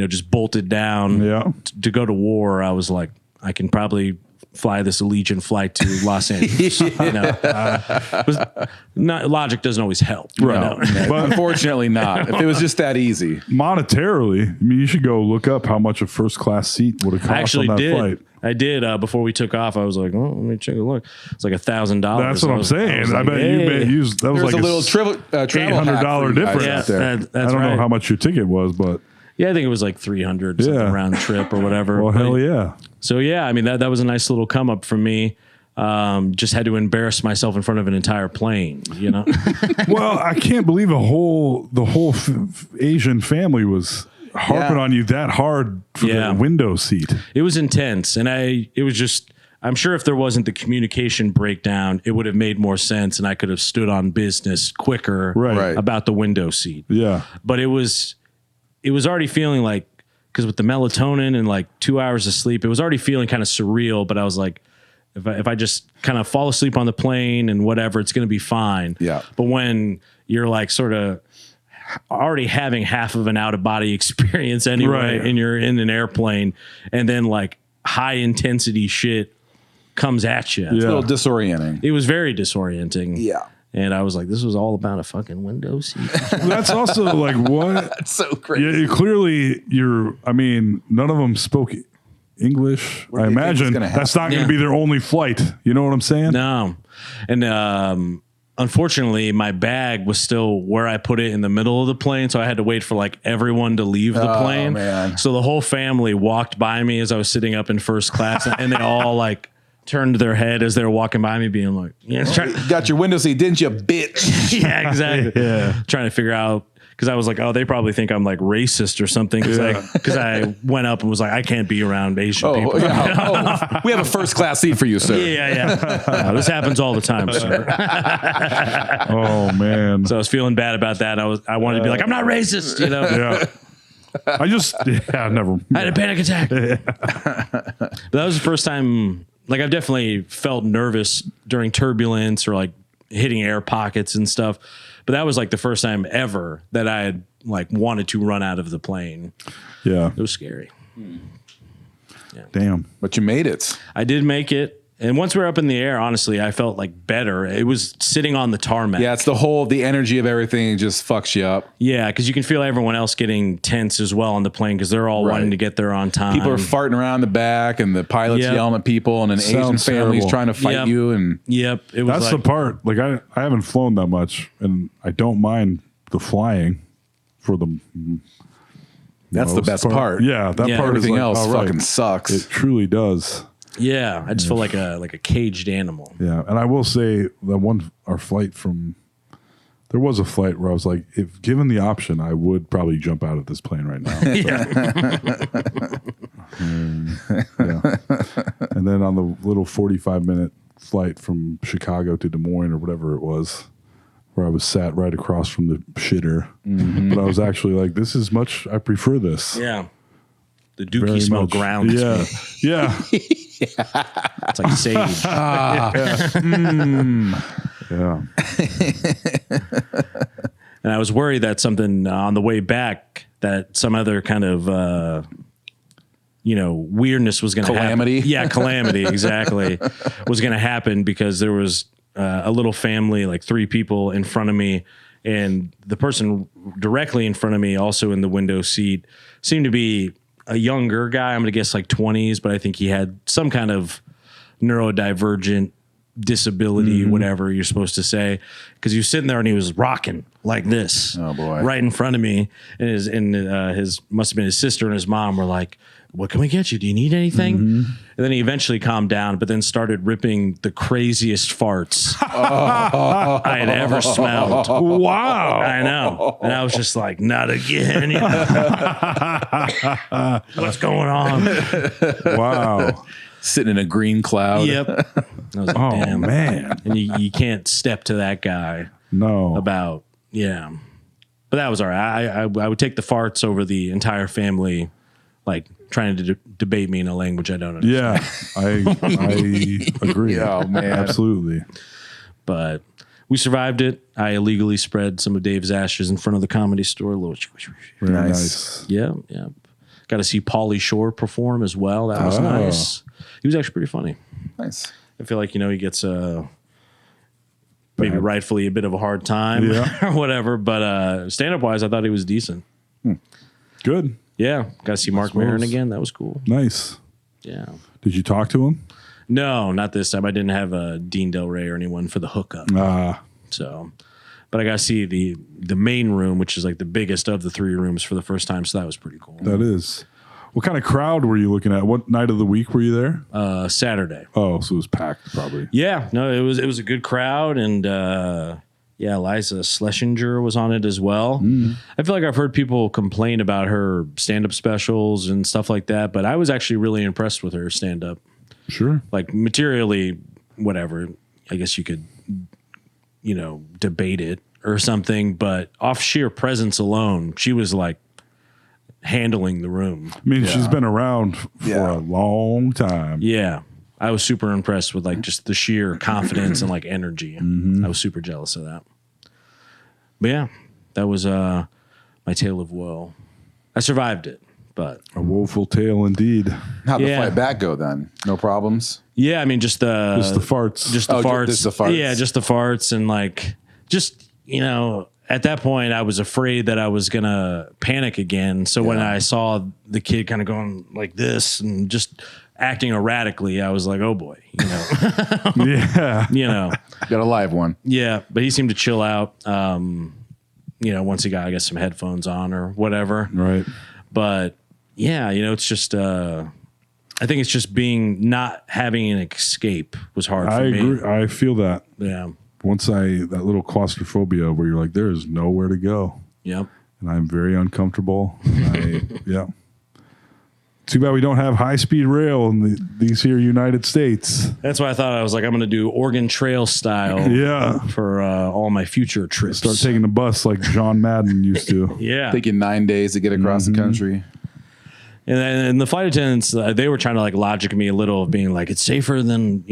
just bolted down Yeah. to go to war. I was like, I can probably fly this Allegiant flight to Los Angeles. Logic doesn't always help. Right. But unfortunately not. If it was just that easy. Monetarily, I mean, you should go look up how much a first class seat would have cost I actually on that did. flight. I did before we took off. I was like, let me check a look. It's like $1,000. That's what I'm saying. I bet you used that was There's like a little travel $800 difference. Yeah, I that's don't right. know how much your ticket was, but Yeah, I think it was like 300 something Yeah. round trip or whatever. well, But- hell yeah. So yeah, I mean that was a nice little come up for me. Just had to embarrass myself in front of an entire plane. Well, I can't believe the whole Asian family was harping Yeah. on you that hard for Yeah. the window seat. It was intense, and I'm sure if there wasn't the communication breakdown, it would have made more sense, and I could have stood on business quicker Right. about the window seat. Yeah. But it was already feeling like, because with the melatonin and like 2 hours of sleep, it was already feeling kind of surreal. But I was like, if I just kind of fall asleep on the plane and whatever, it's going to be fine. Yeah. But when you're like sort of already having half of an out of body experience anyway, Right. and you're in an airplane, and then like high intensity shit comes at you. It's a Yeah. little disorienting. It was very disorienting. Yeah. And I was like, this was all about a fucking window seat. That's also like what? That's so crazy. Yeah, clearly I mean, none of them spoke English. What do I you think is imagine gonna that's not going Yeah. to be their only flight. You know what I'm saying? No. And unfortunately, my bag was still where I put it in the middle of the plane. So I had to wait for like everyone to leave the plane. man. So the whole family walked by me as I was sitting up in first class, and they all like turned their head as they were walking by me, being like, yeah, You got your window seat, didn't you, bitch? yeah, exactly. Yeah. Trying to figure out, because I was like, oh, they probably think I'm like racist or something. Because I went up and was like, I can't be around Asian people. Yeah. We have a first class seat for you, sir. Yeah. No, this happens all the time, sir. Oh man. So I was feeling bad about that. I wanted to be like, I'm not racist, Yeah. I never. I had a panic attack. But that was the first time, like I've definitely felt nervous during turbulence or like hitting air pockets and stuff. But that was like the first time ever that I had like wanted to run out of the plane. Yeah. It was scary. Damn. But you made it. I did make it. And once we were up in the air, honestly, I felt like better. It was sitting on the tarmac. Yeah, it's the energy of everything just fucks you up. Yeah, because you can feel everyone else getting tense as well on the plane because they're all Right. wanting to get there on time. People are farting around the back and the pilot's Yep. yelling at people and an Asian Sounds family's terrible. trying to fight Yep. you. And Yep. It was That's the part. Like I haven't flown that much, and I don't mind the flying for the. that's the most best part. Yeah, that Yeah. part. Everything is like, else all right. fucking sucks. It truly does. Yeah, I just feel like a caged animal. Yeah, and I will say that our flight from. There was a flight where I was like, if given the option, I would probably jump out of this plane right now. Yeah. And then on the little 45-minute flight from Chicago to Des Moines or whatever it was, where I was sat right across from the shitter. But I was actually like, this is much, I prefer this. Yeah. The very dookie smell much. grounds Yeah. me. Yeah. It's like sage. Yeah. And I was worried that something on the way back, that some other kind of, weirdness was going to happen. Calamity? Yeah, calamity, exactly, was going to happen because there was a little family, like 3 people in front of me, and the person directly in front of me, also in the window seat, seemed to be a younger guy. I'm going to guess like 20s, but I think he had some kind of neurodivergent disability, whatever you're supposed to say, because he was sitting there and he was rocking like this, Oh, boy. right in front of me, and his must have been his sister and his mom were like, "What can we get you? Do you need anything?" And then he eventually calmed down, but then started ripping the craziest farts I had ever smelled. Wow. I know, and I was just like, "Not again!" What's going on? Wow. Sitting in a green cloud. Yep. I was like, Oh, damn. man. And you can't step to that guy No. about, yeah. But that was all right. I would take the farts over the entire family, like trying to debate me in a language I don't understand. Yeah. I agree. Oh, man. Absolutely. But we survived it. I illegally spread some of Dave's ashes in front of the Comedy Store. Very Nice. nice. Yeah, yeah. Got to see Pauly Shore perform as well. That was nice. He was actually pretty funny. Nice. I feel like, he gets maybe rightfully a bit of a hard time Yeah. or whatever. But stand-up wise, I thought he was decent. Good. Yeah. Got to see Mark suppose. Maron again. That was cool. Nice. Yeah. Did you talk to him? No, not this time. I didn't have Dean Del Rey or anyone for the hookup. So, but I got to see the main room, which is like the biggest of the 3 rooms for the first time. So that was pretty cool. That is. What kind of crowd were you looking at? What night of the week were you there? Saturday. Oh, so it was packed probably. Yeah, no, it was a good crowd, and Liza Schlesinger was on it as well. I feel like I've heard people complain about her stand-up specials and stuff like that, but I was actually really impressed with her stand-up. Sure. Like materially, whatever. I guess you could, debate it or something, but off sheer presence alone, she was like handling the room. I mean, she's been around for Yeah. a long time. Yeah. I was super impressed with like just the sheer confidence and like energy. I was super jealous of that. But yeah, that was my tale of woe. I survived it, but A woeful tale indeed. How'd the Yeah. flight back go then? No problems? yeah, I mean just the Just the farts. just the Oh, farts. just the farts. Yeah, just the farts and like just at that point I was afraid that I was gonna panic again. So when I saw the kid kind of going like this and just acting erratically, I was like, oh boy, yeah. Got a live one. Yeah, but he seemed to chill out. Once he got, I guess, some headphones on or whatever. Right. But yeah, it's just. I think it's just not having an escape was hard for I me. agree. I feel that. Yeah. Once that little claustrophobia where you're like, there is nowhere to go. Yep. And I'm very uncomfortable. Yeah. Too bad we don't have high-speed rail in these here United States. That's why I thought I was like, I'm going to do Oregon Trail style. Yeah. For all my future trips. Start taking the bus like John Madden used to. Yeah. Taking 9 days to get across the country. And the flight attendants, they were trying to like logic me a little of being like, it's safer than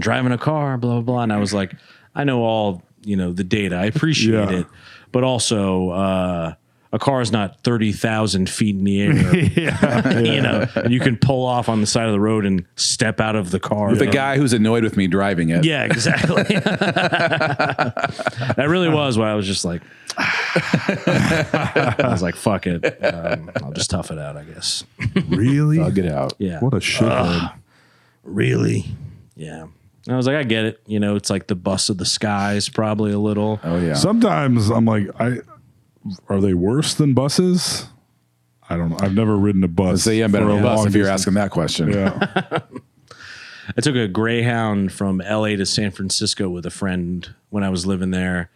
driving a car, blah, blah, blah. And I was like, I know all, the data. I appreciate it. But also, a car is not 30,000 feet in the air, and you can pull off on the side of the road and step out of the car. With a guy who's annoyed with me driving it. Yeah, exactly. That really was why I was just like, I was like, fuck it. I'll just tough it out, I guess. Really? I'll get out. Yeah. What a shithead. Really? Yeah. And I was like, I get it. It's like the bus of the skies, probably a little. Oh, yeah. Sometimes I'm like, are they worse than buses? I don't know. I've never ridden a bus. So, yeah, better for than a bus long if you're distance. asking that question. Yeah. I took a Greyhound from LA to San Francisco with a friend when I was living there.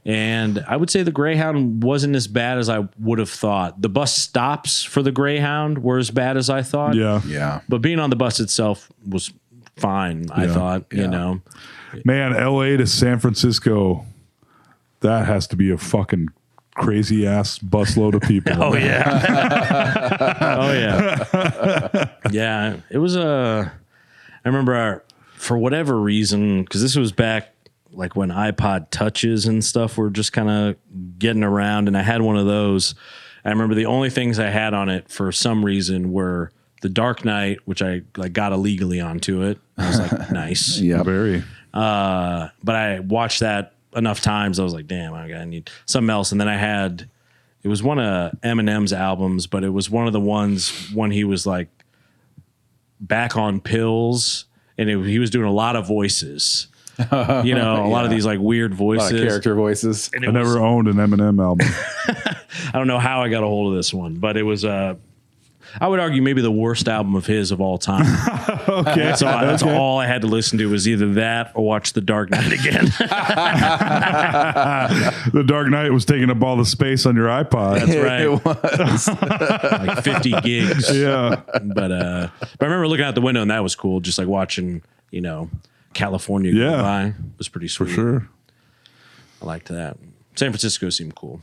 And I would say the Greyhound wasn't as bad as I would have thought. The bus stops for the Greyhound were as bad as I thought. Yeah. Yeah. But being on the bus itself was fine, I thought, Man, LA to San Francisco, that has to be a fucking crazy ass busload of people. Oh, yeah. Oh, yeah. Yeah. It was I remember for whatever reason, because this was back like when iPod touches and stuff were just kind of getting around, and I had one of those. I remember the only things I had on it for some reason were The Dark Knight, which I like got illegally onto it. I was like, nice. Yeah. Very. But I watched that enough times. I was like, damn, I need something else. And then I had It was one of Eminem's albums, but it was one of the ones when he was like back on pills, and he was doing a lot of voices. A lot of these like weird voices, A lot of character voices. I never owned an Eminem album. I don't know how I got a hold of this one, but it was I would argue maybe the worst album of his of all time. Okay. So that's all I had to listen to was either that or watch The Dark Knight again. The Dark Knight was taking up all the space on your iPod. That's right. It was. Like 50 gigs. Yeah. But I remember looking out the window and that was cool. Just like watching, California go by. It was pretty sweet. For sure. I liked that. San Francisco seemed cool.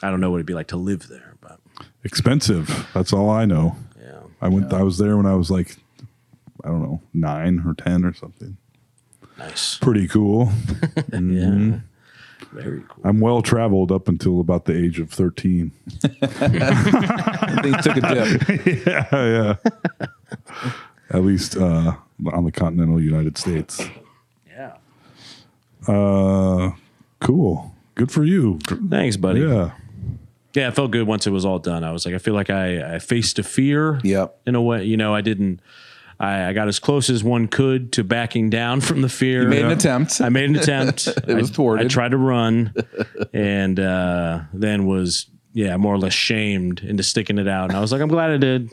I don't know what it'd be like to live there, but Expensive. That's all I know. yeah. I was there when I was like, I don't know, 9 or 10 or something. Nice. Pretty cool. Yeah. Very cool. I'm well traveled up until about the age of 13. They took a dip. Yeah. At least on the continental United States. Yeah. Cool. Good for you. Thanks, buddy. Yeah. Yeah, it felt good once it was all done. I was like, I feel like I faced a fear. Yep. In a way, I got as close as one could to backing down from the fear. You made an attempt. I made an attempt. It was thwarted. I tried to run and then was, more or less shamed into sticking it out. And I was like, I'm glad I did,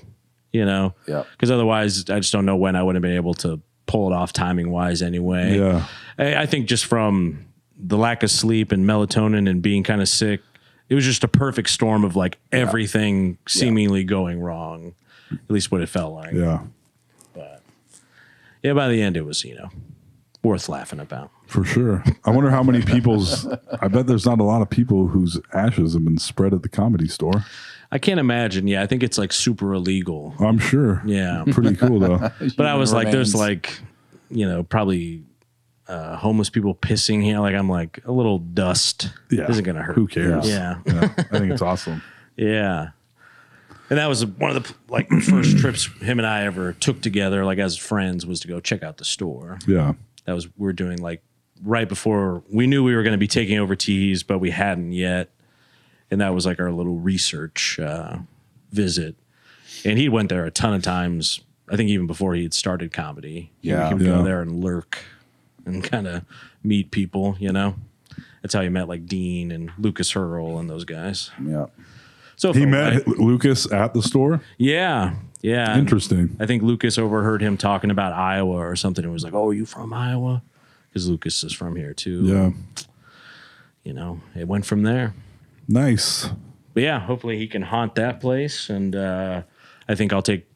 Yep. because otherwise I just don't know when I would have been able to pull it off timing wise anyway. Yeah. I think just from the lack of sleep and melatonin and being kind of sick, it was just a perfect storm of like everything seemingly going wrong, at least what it felt like. Yeah. But yeah, by the end, it was, worth laughing about. For sure. I wonder how many I bet there's not a lot of people whose ashes have been spread at the Comedy Store. I can't imagine. Yeah, I think it's like super illegal. I'm sure. Yeah. Pretty cool though. But I was like, there's remains. like, probably homeless people pissing here. Like, I'm like, a little dust isn't going to hurt. Who cares? Yeah. I think it's awesome. Yeah. And that was one of the first trips him and I ever took together, like as friends, was to go check out the store. Yeah. That was, we're doing like right before we knew we were going to be taking over Tees, but we hadn't yet. And that was like our little research visit. And he went there a ton of times. I think even before he had started comedy. Yeah. He would go there and lurk and kind of meet people, That's how he met like Dean and Lucas Hurl and those guys. Yeah. So He met Lucas at the store? Yeah. Yeah. Interesting. I think Lucas overheard him talking about Iowa or something and was like, "Oh, are you from Iowa?" Because Lucas is from here too. Yeah. It went from there. Nice. But yeah, hopefully he can haunt that place. And I think I'll take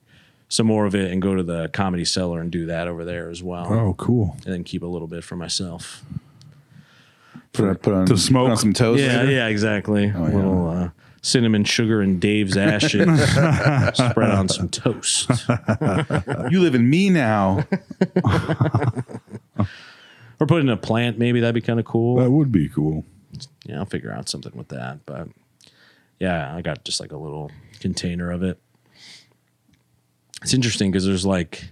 some more of it and go to the Comedy Cellar and do that over there as well. Oh, cool. And then keep a little bit for myself. Put on To smoke. Put on some toast. Yeah, later. yeah, exactly. A little cinnamon sugar and Dave's ashes spread on some toast. You live in me now. Or put in a plant, maybe that'd be kind of cool. That would be cool. Yeah, I'll figure out something with that. But yeah, I got just like a little container of it. It's interesting because there's like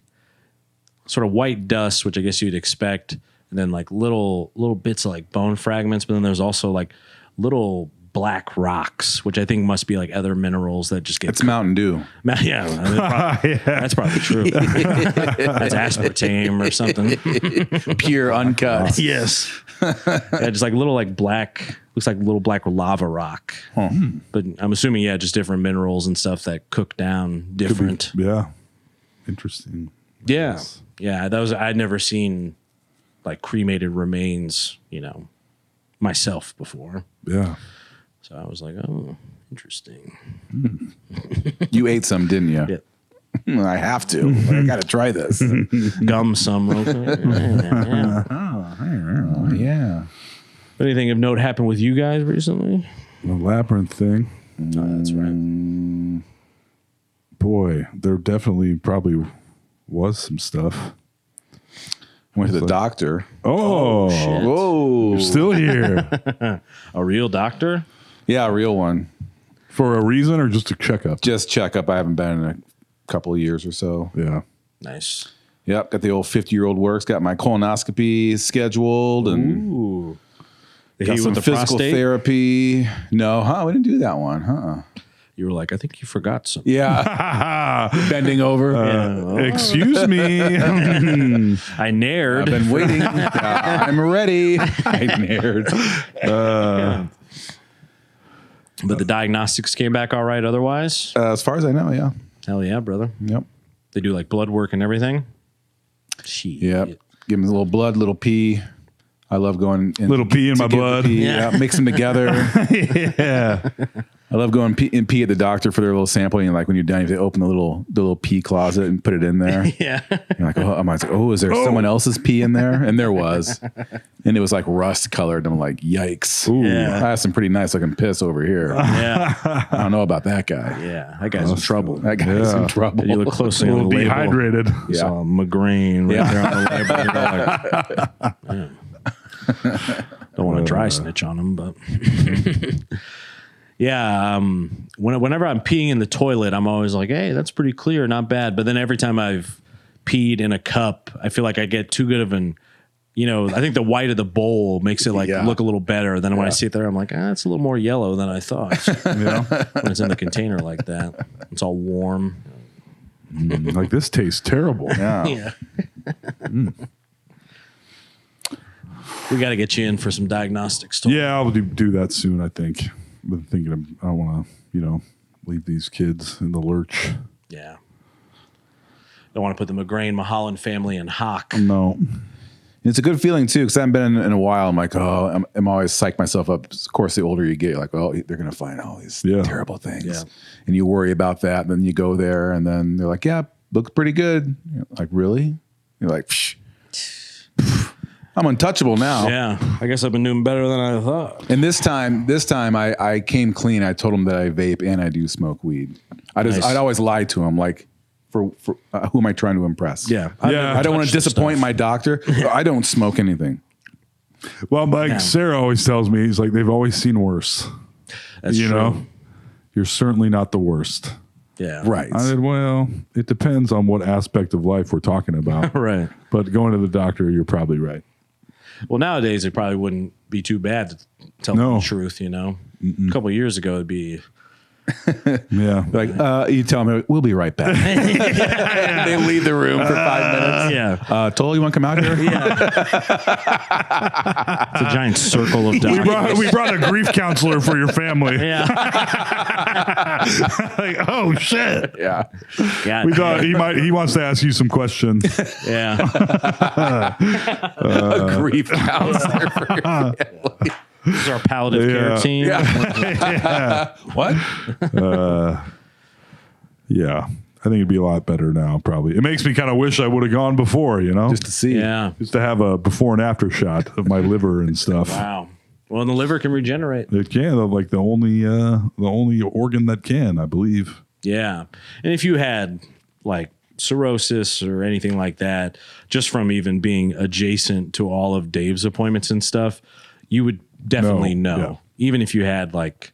sort of white dust, which I guess you'd expect, and then like little bits of like bone fragments. But then there's also like little black rocks, which I think must be like other minerals that just get. It's Mountain Dew. Yeah, I mean, that's probably true. That's aspartame or something. Pure, uncut. Yes. Yeah, just like little like black, looks like little black lava rock. But I'm assuming, just different minerals and stuff that cook down different. Yeah. Interesting. Yeah. Yeah. I'd never seen like cremated remains, myself before. Yeah. So I was like, oh, interesting. You ate some, didn't you? Yeah. I have to. I got to try this. Gum some real quick. Yeah. Oh, yeah. Anything of note happened with you guys recently? The labyrinth thing. Oh, that's right. Boy, there definitely probably was some stuff. Went to the doctor. Oh, shit. Whoa. you're still here. A real doctor? Yeah, a real one. For a reason or just a checkup? Just checkup. I haven't been in a couple of years or so. Yeah. Nice. Yep. Got the old 50-year-old works. Got my colonoscopy scheduled. And Ooh. They Got hit you some with the physical prostate? therapy. No, we didn't do that one, You were like, I think you forgot something. Yeah, bending over. Excuse me. I nared. I've been waiting. I'm ready. I nared. But the diagnostics came back all right otherwise? As far as I know, yeah. Hell yeah, brother. Yep. They do like blood work and everything? Shit. Yep. Give me a little blood, little pee. I love going in. Little pee in to my get the blood. pee, Yeah. mix them together. Yeah. I love going pee at the doctor for their little sampling. And like when you're done, you have to open the little pee closet and put it in there. Yeah. You're like, I'm like, is there someone else's pee in there? And there was. And it was like rust colored. I'm like, yikes. Ooh, Yeah. I have some pretty nice looking piss over here. Yeah. I don't know about that guy. Yeah. That guy's in trouble. That guy's in trouble. You look closely A on little the label. dehydrated. You saw Migraine right there on the label. You're like, don't want to dry snitch on him, but yeah. Whenever I'm peeing in the toilet, I'm always like, hey, that's pretty clear, not bad. But then every time I've peed in a cup, I feel like I get too good of an, I think the white of the bowl makes it like look a little better. Then when I sit there, I'm like, it's a little more yellow than I thought. When it's in the container like that, it's all warm. Like this tastes terrible. Yeah. Yeah. We got to get you in for some diagnostics. Yeah, I'll do that soon, I think. I've been thinking I don't want to, leave these kids in the lurch. Yeah. Don't want to put the Migraine Mulholland family in hock. No. It's a good feeling too, because I haven't been in a while. I'm like, I'm always psych myself up. Of course, the older you get, you're like, they're going to find all these terrible things. Yeah. And you worry about that. And then you go there and then they're like, yeah, looks pretty good. You're like, really? You're like, psh. I'm untouchable now. Yeah. I guess I've been doing better than I thought. And this time I came clean. I told them that I vape and I do smoke weed. I'd always lie to them, like, for who am I trying to impress? Yeah. Yeah. I don't want to touched the disappoint stuff. my doctor. I don't smoke anything. Well, like Sarah always tells me, he's like, they've always seen worse. That's true. You're certainly not the worst. Yeah. Right. I said, well, it depends on what aspect of life we're talking about. Right. But going to the doctor, you're probably right. Well, nowadays it probably wouldn't be too bad to tell them the truth, A couple of years ago, it'd be. Yeah. Like, you tell me, we'll be right back. They leave the room for 5 minutes. Yeah. Toll, you want to come out here? It's a giant circle of doctors. We brought a grief counselor for your family. Yeah. Like, oh shit. Yeah. Yeah. We thought he wants to ask you some questions. Yeah. A grief counselor for your family. This is our palliative care team. What? Yeah. I think it'd be a lot better now, probably. It makes me kind of wish I would have gone before, Just to see. Yeah. Just to have a before and after shot of my liver and stuff. Wow. Well, and the liver can regenerate. It can, like the only organ that can, I believe. Yeah. And if you had like cirrhosis or anything like that, just from even being adjacent to all of Dave's appointments and stuff, you would definitely know. Yeah. Even if you had like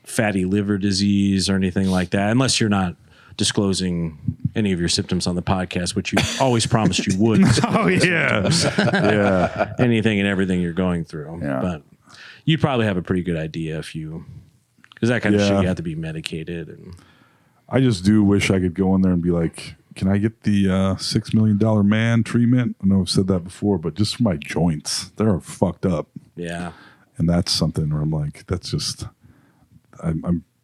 fatty liver disease or anything like that, unless you're not disclosing any of your symptoms on the podcast, which you always promised you would. Oh yeah. Yeah. Anything and everything you're going through. Yeah. But you'd probably have a pretty good idea because that kind of shit, Yeah. you have to be medicated. And I just do wish I could go in there and be like, can I get the $6 million man treatment? I know I've said that before, but just for my joints, they're fucked up. yeah. And that's something where I'm like, that's just,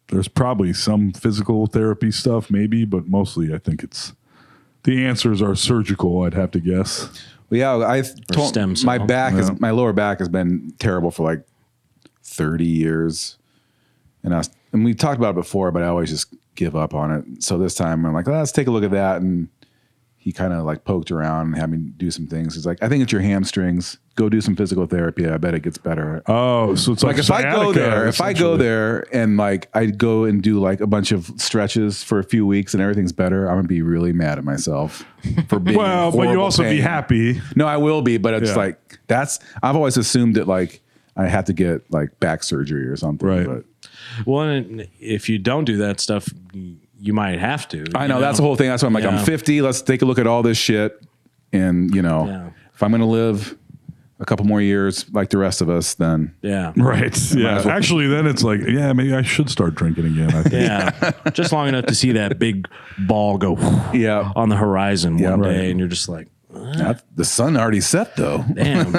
there's probably some physical therapy stuff, maybe, but mostly I think the answers are surgical, I'd have to guess. Well, yeah, I told stem cell. my lower back has been terrible for like 30 years. And we talked about it before, but I always just give up on it. So this time I'm like, let's take a look at that. And he kind of like poked around and had me do some things. He's like, I think it's your hamstrings. Go do some physical therapy. I bet it gets better. Oh, so it's like If I go sciatica, there and like I go and do like a bunch of stretches for a few weeks and everything's better, I'm gonna be really mad at myself for being well, but you horrible also be pain. happy. No, I will be, but it's Yeah. like I've always assumed that like I have to get like back surgery or something. Right. But Well, and if you don't do that stuff, you might have to. I know that's the whole thing. That's why I'm like, Yeah. I'm 50. Let's take a look at all this shit. And Yeah. if I'm gonna live, a couple more years like the rest of us, then Yeah. Right. Yeah. as well. Actually, then it's like, yeah, maybe I should start drinking again. I think. Yeah. Just long enough to see that big ball go yeah. on the horizon Yeah, one right. day, and you're just like, The sun already set though. damn.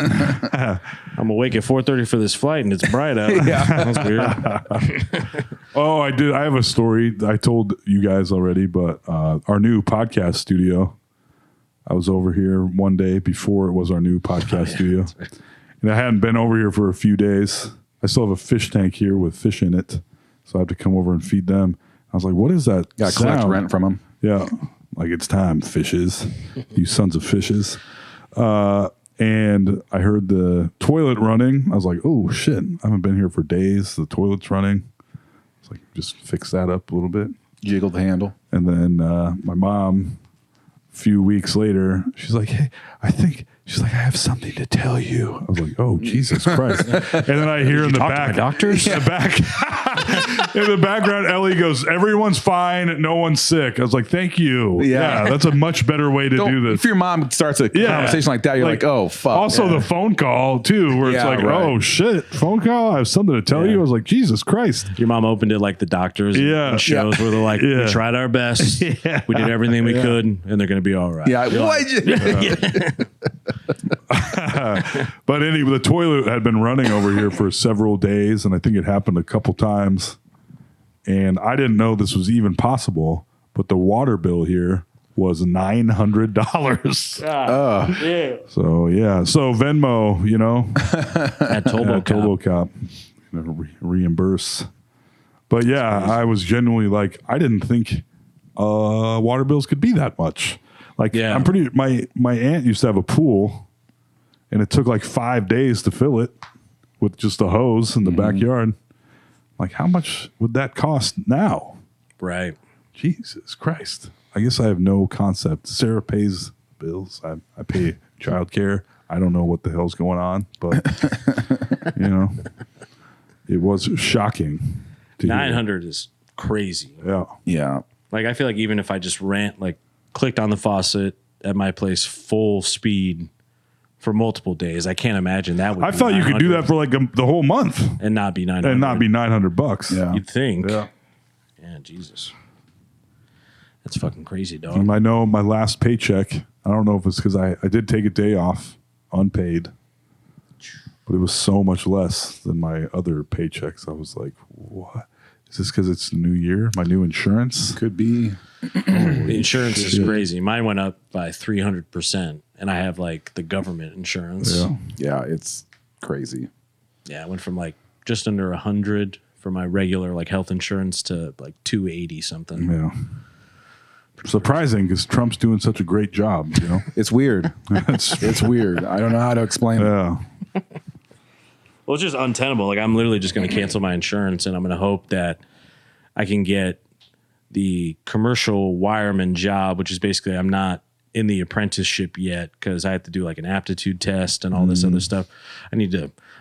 I'm awake at 4:30 for this flight, and it's bright out. Yeah. That's weird. Oh, I did. I have a story I told you guys already, but our new podcast studio. I was over here one day before it was our new podcast studio, and I hadn't been over here for a few days. I still have a fish tank here with fish in it, so I have to come over and feed them. I was like, "What is that? Got to collect sound?" rent from them. Yeah, like it's time, fishes, you sons of fishes. And I heard the toilet running. I was like, "Oh shit! I haven't been here for days. The toilet's running." It's like, just fix that up a little bit. Jiggled the handle. And then my mom, a few weeks later, she's like, "Hey, she's like, I have something to tell you." I was like, "Oh, Jesus Christ!" And then I hear in the talk to back, my doctors? in the back, in the background, Ellie goes, "Everyone's fine, no one's sick." I was like, "Thank you." Yeah. That's a much better way to do this. If your mom starts a Yeah. conversation like that, you're like, oh, fuck. Also, yeah. the phone call too, where it's Yeah, like, right. "Oh shit, phone call! I have something to tell Yeah. you." I was like, "Jesus Christ!" Your mom opened it like the doctors Yeah. and shows where they're like, Yeah. we tried our best. Yeah. We did everything we could, and they're going to be all right. Yeah. You're like, But anyway, the toilet had been running over here for several days, and I think it happened a couple times. And I didn't know this was even possible, but the water bill here was $900. yeah. So yeah, so Venmo, you know, At Tobo Cop. TurboCop, reimburse. But yeah, I was genuinely like, I didn't think water bills could be that much. Like, Yeah. I'm pretty. My aunt used to have a pool, and it took like 5 days to fill it with just a hose in the backyard. Like, how much would that cost now? Right. Jesus Christ! I guess I have no concept. Sarah pays bills. I pay childcare. I don't know what the hell's going on, but you know, it was shocking. To hear. 900 is crazy. Yeah. Yeah. Like, I feel like even if I just clicked on the faucet at my place full speed for multiple days, I can't imagine that would I be thought you could do that 900 for like the whole month and not be 900. and not be $900. Yeah. You'd think. Yeah. Yeah, Jesus. That's fucking crazy, dog. And I know my last paycheck, I don't know if it's because I did take a day off unpaid, but it was so much less than my other paychecks. I was like, what? Is this because it's the new year? My new insurance? Could be. The insurance is crazy. Mine went up by 300%, and I have like the government insurance. Yeah. Yeah. It's crazy. Yeah, I went from like just under 100 for my regular like health insurance to like 280 something. Yeah. Surprising because Trump's doing such a great job, you know? It's weird. It's weird. I don't know how to explain it. Yeah. Well, it's just untenable. Like, I'm literally just going to cancel my insurance, and I'm going to hope that I can get the commercial wireman job, which is basically I'm not in the apprenticeship yet because I have to do like an aptitude test and all this other stuff. I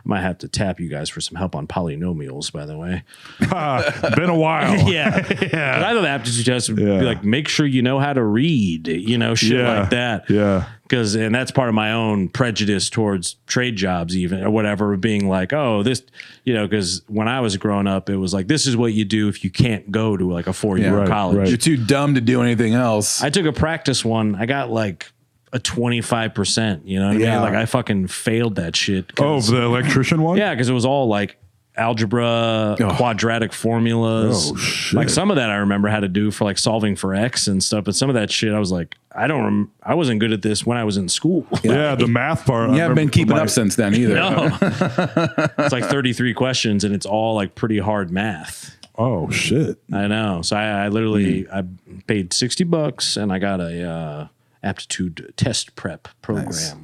might have to tap you guys for some help on polynomials, by the way. Been a while. Yeah. But I thought the aptitude test would Yeah. be like, make sure you know how to read, shit Yeah. like that. Yeah. And that's part of my own prejudice towards trade jobs, even or whatever, being like, oh, this, because when I was growing up, it was like, this is what you do if you can't go to like a 4-year Yeah, college. right. You're too dumb to do anything else. I took a practice one. I got like a 25%. You know what I Yeah. mean? Like I fucking failed that shit. Oh, the electrician one? Yeah, because it was all like algebra, quadratic formulas. Oh, shit. Like some of that I remember how to do for like solving for X and stuff, but some of that shit I was like, I wasn't good at this when I was in school. Yeah, the math part. You haven't been keeping up since then either. No. It's like 33 questions and it's all like pretty hard math. Oh, shit. I know. So I literally I paid $60 and I got a aptitude test prep program. Nice.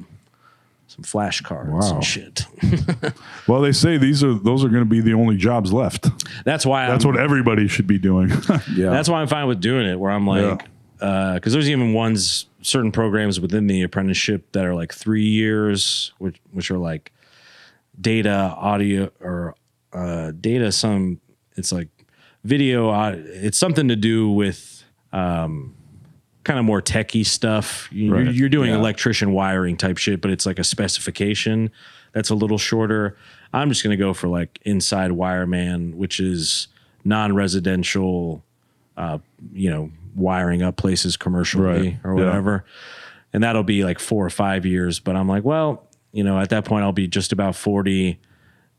Some flashcards Wow. and shit. Well, they say those are going to be the only jobs left. That's why That's what everybody should be doing. Yeah. That's why I'm fine with doing it, where I'm like, because there's even certain programs within the apprenticeship that are like 3 years, which are like data, audio, or data. It's like video. It's something to do with kind kind of more techie stuff. Right. You're doing Yeah. electrician wiring type shit, but it's like a specification that's a little shorter. I'm just going to go for like inside wireman, which is non-residential, wiring up places commercially Right. or whatever. And that'll be like 4 or 5 years. But I'm like, well, at that point I'll be just about 40.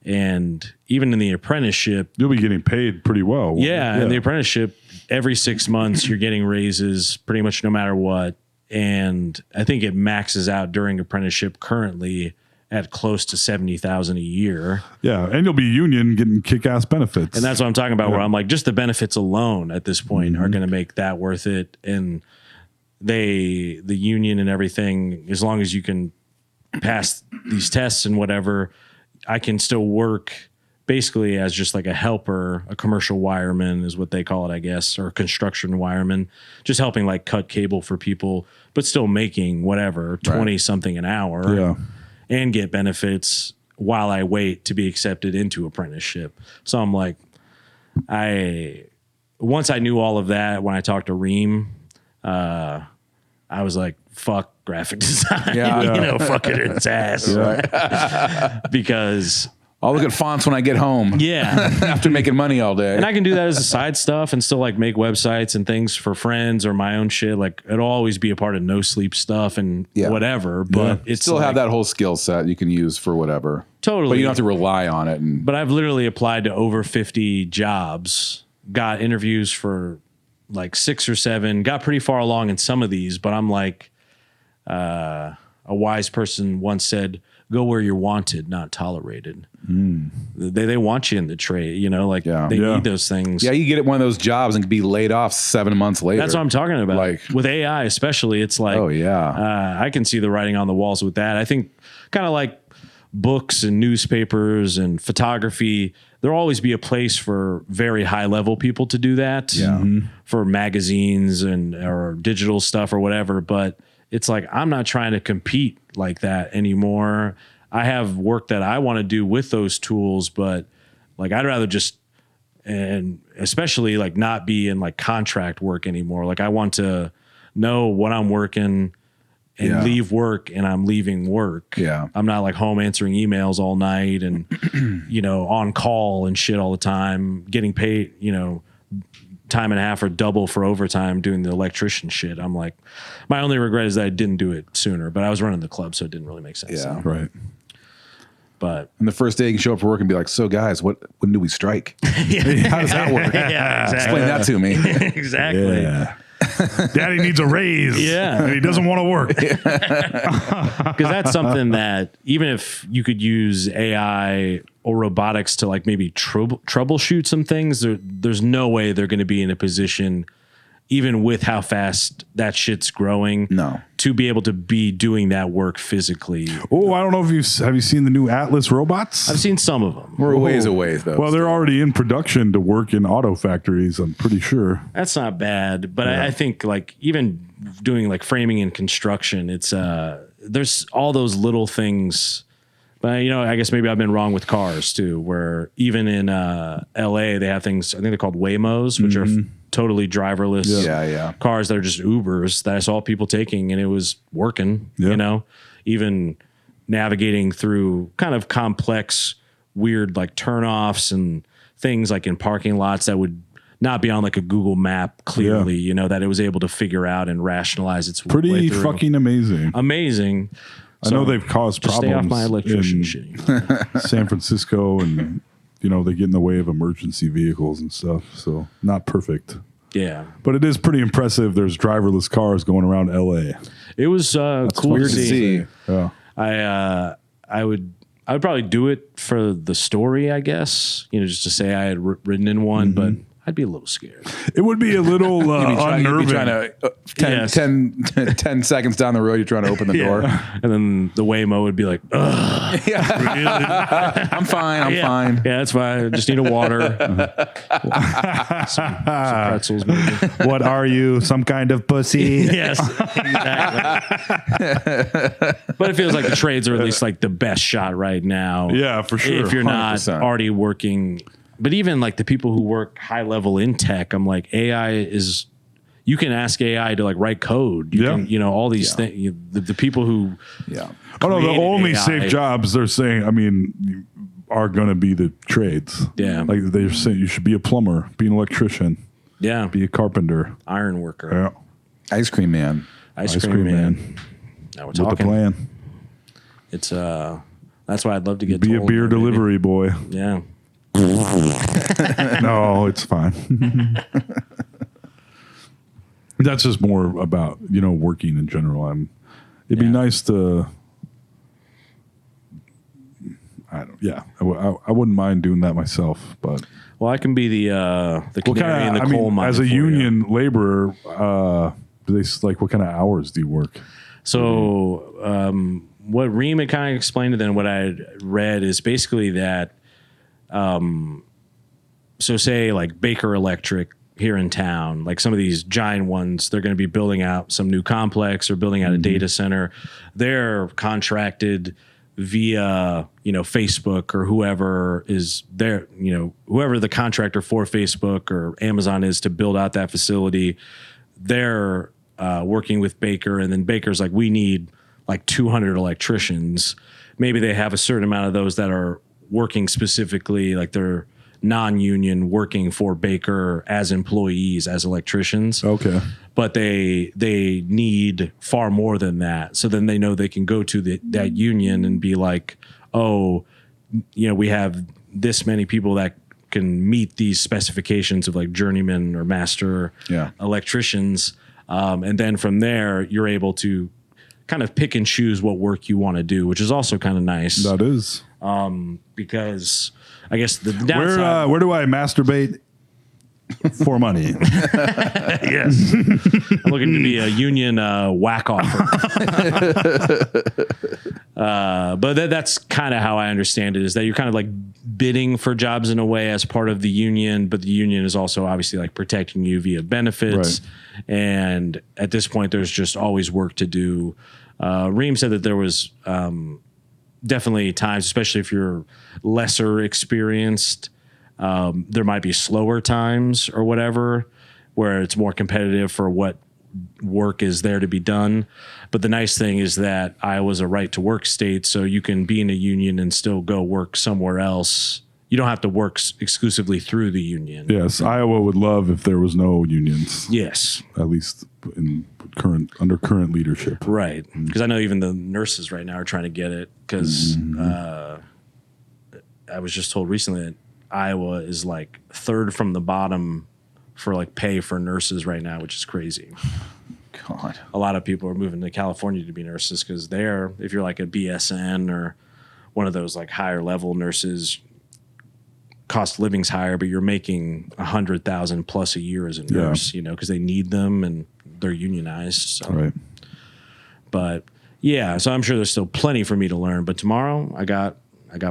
And even in the apprenticeship, You'll be getting paid pretty well. in the apprenticeship, every 6 months you're getting raises pretty much no matter what. And I think it maxes out during apprenticeship currently at close to 70,000 a year. Yeah, and you'll be union getting kick-ass benefits. And that's what I'm talking about, where I'm like, just the benefits alone at this point are going to make that worth it. And the union and everything, as long as you can pass these tests and whatever, I can still work basically as just like a helper, a commercial wireman is what they call it, I guess, or a construction wireman, just helping like cut cable for people, but still making whatever, 20 something an hour. Yeah. And get benefits while I wait to be accepted into apprenticeship. So I'm like, once I knew all of that, when I talked to Reem, I was like, fuck graphic design, fuck it in its ass. Because I'll look at fonts when I get home. Yeah. After making money all day. And I can do that as a side stuff and still like make websites and things for friends or my own shit. Like it'll always be a part of No Sleep stuff and whatever. But it's still have like, that whole skill set you can use for whatever. Totally. But you don't have to rely on it. But I've literally applied to over 50 jobs, got interviews for like 6 or 7, got pretty far along in some of these, but I'm like, a wise person once said, go where you're wanted, not tolerated. They want you in the trade, they need those things. Yeah, you get one of those jobs and be laid off 7 months later. That's what I'm talking about. Like, with AI especially, it's like, I can see the writing on the walls with that. I think kind of like books and newspapers and photography, there'll always be a place for very high level people to do that. For magazines or digital stuff or whatever. But it's like, I'm not trying to compete like that anymore. I have work that I want to do with those tools, but like, I'd rather just, and especially like not be in like contract work anymore. Like I want to know what I'm working and leave work and I'm leaving work. Yeah. I'm not like home answering emails all night and, on call and shit all the time, getting paid, time and a half or double for overtime doing the electrician shit. I'm like, my only regret is that I didn't do it sooner, but I was running the club, so it didn't really make sense. Yeah. Right. But and the first day you can show up for work and be like, so guys, when do we strike? How does that work? yeah, Explain that to me. exactly. Yeah. Daddy needs a raise. Yeah. And he doesn't want to work. Because that's something that even if you could use AI or robotics to like maybe troubleshoot some things, there's no way they're going to be in a position, even with how fast that shit's growing, to be able to be doing that work physically. Oh, I don't know if have you seen the new Atlas robots? I've seen some of them. We're a ways away, though. Well, they're already in production to work in auto factories, I'm pretty sure. That's not bad, but I think like even doing like framing and construction, it's there's all those little things. But I guess maybe I've been wrong with cars too, where even in LA they have things, I think they're called Waymos, which are totally driverless cars that are just Ubers that I saw people taking and it was working, even navigating through kind of complex, weird like turnoffs and things like in parking lots that would not be on like a Google map clearly, that it was able to figure out and rationalize its way Pretty through. fucking amazing. Amazing. I know they've caused Just problems stay off my electrician shit. San Francisco and, they get in the way of emergency vehicles and stuff. So not perfect. Yeah. But it is pretty impressive. There's driverless cars going around LA. It was cool weird to to see. see. Yeah. I would probably do it for the story, I guess, just to say I had ridden in one, but I'd be a little scared. It would be a little unnerving. You'd be trying to 10 seconds down the road, you're trying to open the door. And then the Waymo would be like, ugh, really? I'm fine. I'm fine. Yeah, that's fine. I just need a water. some pretzels, maybe. What are you? Some kind of pussy? Yes, exactly. But it feels like the trades are at least like the best shot right now. Yeah, for sure. If you're not 100%. already working, but even like the people who work high level in tech, I'm like, AI is, you can ask AI to like write code. You Yeah. can, all these things. The people who Yeah. Oh no, the created only AI. safe jobs they're saying, I mean, are going to be the trades. Yeah. Like they're saying you should be a plumber, be an electrician, yeah, be a carpenter. iron worker, Yeah. Ice cream man. ice cream man. Now we're With the talking. plan. It's that's why I'd love to get Be a told, beer maybe. delivery boy. Yeah. No, it's fine. That's just more about, working in general. It'd be Yeah. nice to, I wouldn't mind doing that myself, but Well, I can be the canary in the coal mine as a for you. union laborer, do they what kind of hours do you work? So, what Reem had kind of explained, and then what I read is basically that, so say like Baker Electric here in town, like some of these giant ones, they're going to be building out some new complex or building out a data center. They're contracted via, Facebook or whoever is there, whoever the contractor for Facebook or Amazon is to build out that facility. They're working with Baker, and then Baker's like, we need like 200 electricians. Maybe they have a certain amount of those that are working specifically, like they're non-union, working for Baker as employees, as electricians. Okay. But they need far more than that. So then they know they can go to that union and be like, oh, we have this many people that can meet these specifications of like journeyman or master electricians. And then from there, you're able to kind of pick and choose what work you want to do, which is also kind of nice. That is. Because I guess the downside. Where do I masturbate for money? Yes. I'm looking to be a union whack offer. But that's kind of how I understand it, is that you're kind of like bidding for jobs in a way as part of the union, but the union is also obviously like protecting you via benefits. Right. And at this point, there's just always work to do. Reem said that there was definitely times, especially if you're lesser experienced, there might be slower times or whatever, where it's more competitive for what work is there to be done. But the nice thing is that Iowa's a right to work state, so you can be in a union and still go work somewhere else. You don't have to work exclusively through the union. Yes, Iowa would love if there was no unions. Yes. At least under current leadership. Right. Because I know even the nurses right now are trying to get it, because I was just told recently that Iowa is like third from the bottom for like pay for nurses right now, which is crazy. God. A lot of people are moving to California to be nurses because there, if you're like a BSN or one of those like higher level nurses, cost of living's higher, but you're making $100,000 plus a year as a nurse, because they need them and they're unionized. So. Right. But yeah, so I'm sure there's still plenty for me to learn. But tomorrow I got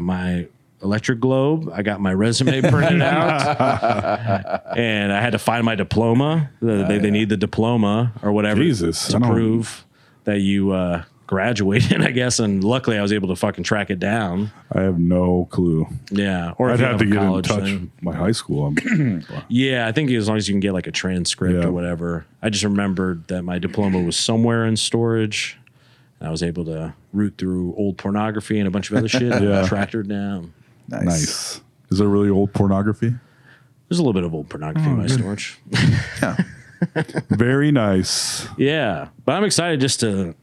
my electric globe. I got my resume printed out, and I had to find my diploma. They need the diploma or whatever Jesus, to prove that you graduated, I guess. And luckily, I was able to fucking track it down. I have no clue. Yeah, or I'd if you have to a get in college touch thing. with my high school. Yeah, I think as long as you can get like a transcript Yeah. or whatever. I just remembered that my diploma was somewhere in storage. And I was able to root through old pornography and a bunch of other shit and tracked her down. Nice. Is there really old pornography? There's a little bit of old pornography in my storage. Yeah. Very nice. Yeah, but I'm excited just to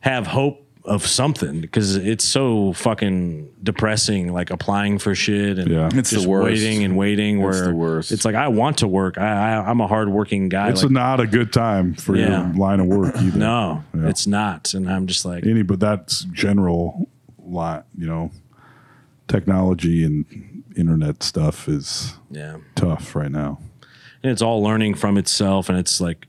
have hope of something, because it's so fucking depressing, like applying for shit and Yeah. It's just the worst. waiting and waiting. It's Where the worst. it's like I want to work. I'm a hardworking guy. It's like, not a good time for Yeah. your line of work either. no, Yeah. it's not. And I'm just like, But that's general lot, technology and internet stuff is yeah. tough right now. And it's all learning from itself, and it's like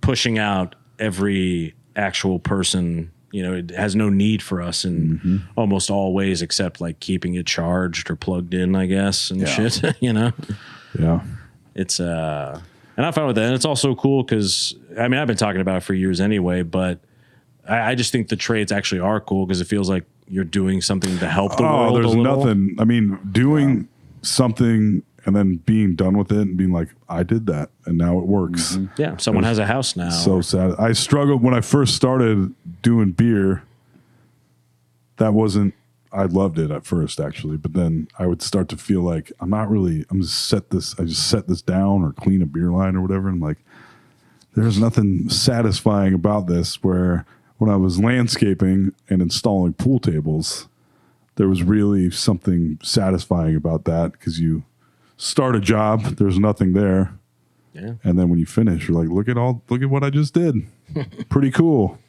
pushing out every actual person. It has no need for us in almost all ways, except like keeping it charged or plugged in, I guess, and shit. Yeah. It's and I'm fine with that. And it's also cool because I've been talking about it for years anyway, but I just think the trades actually are cool because it feels like you're doing something to help the world. There's a little. nothing. Doing something and then being done with it and being like, I did that and now it works. Yeah, someone has a house now. So sad. I struggled when I first started doing beer. That wasn't, I loved it at first actually, but then I would start to feel like I just set this down or clean a beer line or whatever. And I'm like, there's nothing satisfying about this. Where when I was landscaping and installing pool tables, there was really something satisfying about that, because you start a job, there's nothing there. Yeah. And then when you finish, you're like, look at what I just did. Pretty cool.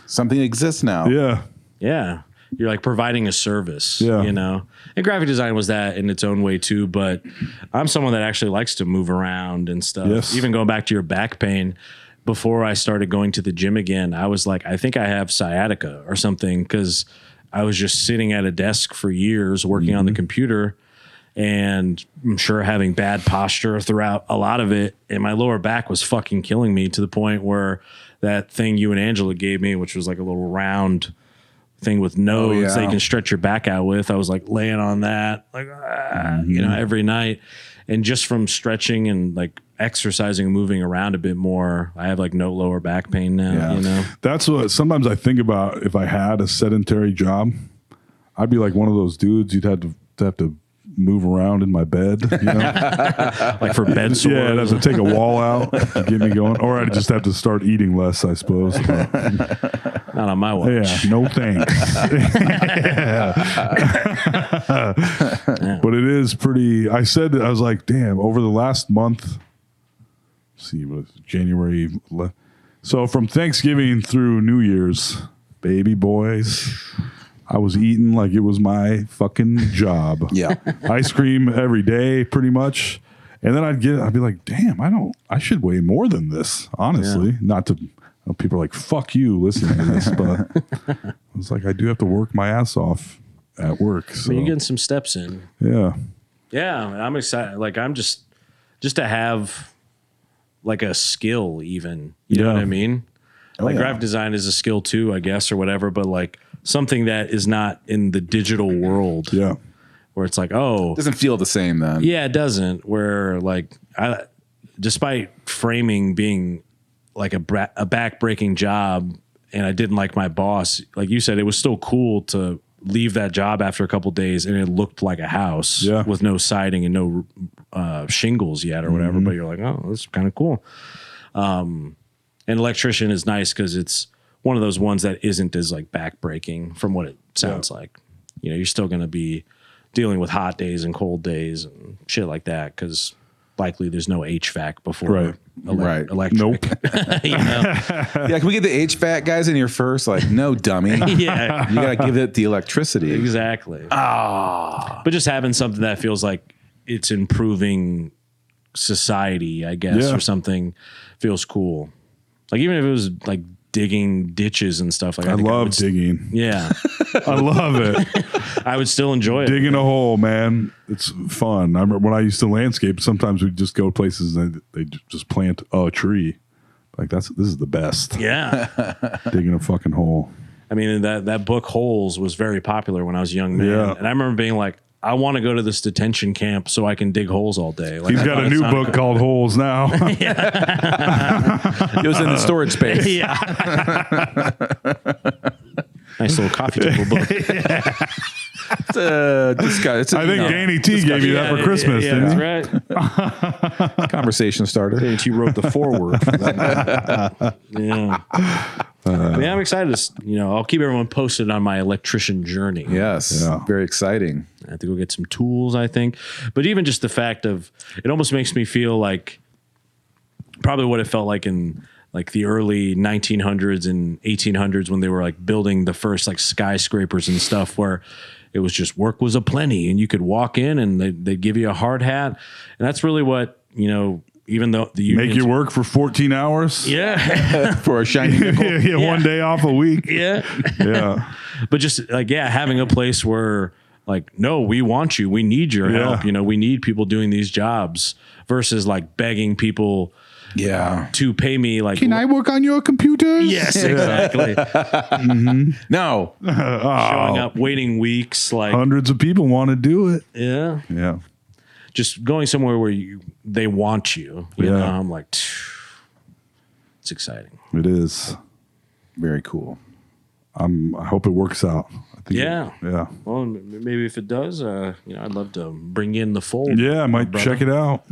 Something exists now. Yeah. Yeah. You're like providing a service, Yeah. you know? And graphic design was that in its own way too, but I'm someone that actually likes to move around and stuff. Yes. Even going back to your back pain, before I started going to the gym again, I was like, I think I have sciatica or something, because I was just sitting at a desk for years working on the computer, and I'm sure having bad posture throughout a lot of it. And my lower back was fucking killing me, to the point where that thing you and Angela gave me, which was like a little round thing with nodes that you can stretch your back out with. I was like laying on that, like, every night. And just from stretching and like exercising and moving around a bit more, I have like no lower back pain now, you know? That's what sometimes I think about. If I had a sedentary job, I'd be like one of those dudes you'd have to move around in my bed, you know? Like for bed sores. Yeah, I'd have to take a wall out to get me going. Or I'd just have to start eating less, I suppose. Not on my watch. Yeah, no thanks. But it is pretty. I was like, damn, over the last month, what was it, January. So from Thanksgiving through New Year's, baby boys, I was eating like it was my fucking job. Yeah. Ice cream every day, pretty much. And then I'd be like, damn, I should weigh more than this, honestly. Not to, people are like, fuck you listening to this, but I was like, I do have to work my ass off at work. So You're getting some steps in. yeah. Yeah, I'm excited. Like, I'm just to have like a skill, even. You know what I mean? Like graphic design is a skill too, I guess, or whatever, but like something that is not in the digital world. Yeah. Where it's like, oh, Doesn't feel the same then. yeah, it doesn't. Where like, despite framing being like a back-breaking job, and I didn't like my boss, like you said, it was still cool to leave that job after a couple of days, and it looked like a house with no siding and no shingles yet or whatever. But you're like, oh, that's kind of cool. And electrician is nice because it's one of those ones that isn't as like back-breaking from what it sounds like. You know, you're still going to be dealing with hot days and cold days and shit like that, because likely there's no HVAC before electric. Nope. You know? Yeah, can we get the HVAC guys in here first? Like, no, dummy. Yeah, You got to give it the electricity. exactly. But just having something that feels like it's improving society, I guess, or something, feels cool. Like even if it was like digging ditches and stuff, like I think love digging. Yeah, I love it. I would still enjoy it. Digging a hole, man. It's fun. I remember when I used to landscape, sometimes we'd just go places and they just plant a tree. Like this is the best. Yeah. Digging a fucking hole. I mean, that book Holes was very popular when I was a young man. Yeah. And I remember being like, I want to go to this detention camp so I can dig holes all day. Like, He's got a new book called Holes now. It was in the storage space. Yeah. Nice little coffee table book. I think Danny T gave you that for Christmas, didn't he? That's right. Conversation starter. And she wrote the foreword for that. Yeah. I'm excited to, I'll keep everyone posted on my electrician journey. Yes. Yeah. Very exciting. I have to go get some tools, I think. But even just the fact of, it almost makes me feel like probably what it felt like in like the early 1900s and 1800s when they were like building the first like skyscrapers and stuff, where it was just work was aplenty and you could walk in and they'd give you a hard hat. And that's really what, even though the unions, Make you work for 14 hours? Yeah. For a shiny nickel. Yeah, one day off a week. Yeah. Yeah. But just like, having a place where like, no, we want you. We need your help. We need people doing these jobs versus like begging people to pay me. Like, Can I work on your computers? Yes, exactly. No. Showing up, waiting weeks. Like, Hundreds of people want to do it. yeah. Yeah. just going somewhere where they want you. You know, I'm like, it's exciting. It is. Very cool. I hope it works out. I think Yeah. yeah. Well, maybe if it does, I'd love to bring you in the fold. Yeah, I might check it out.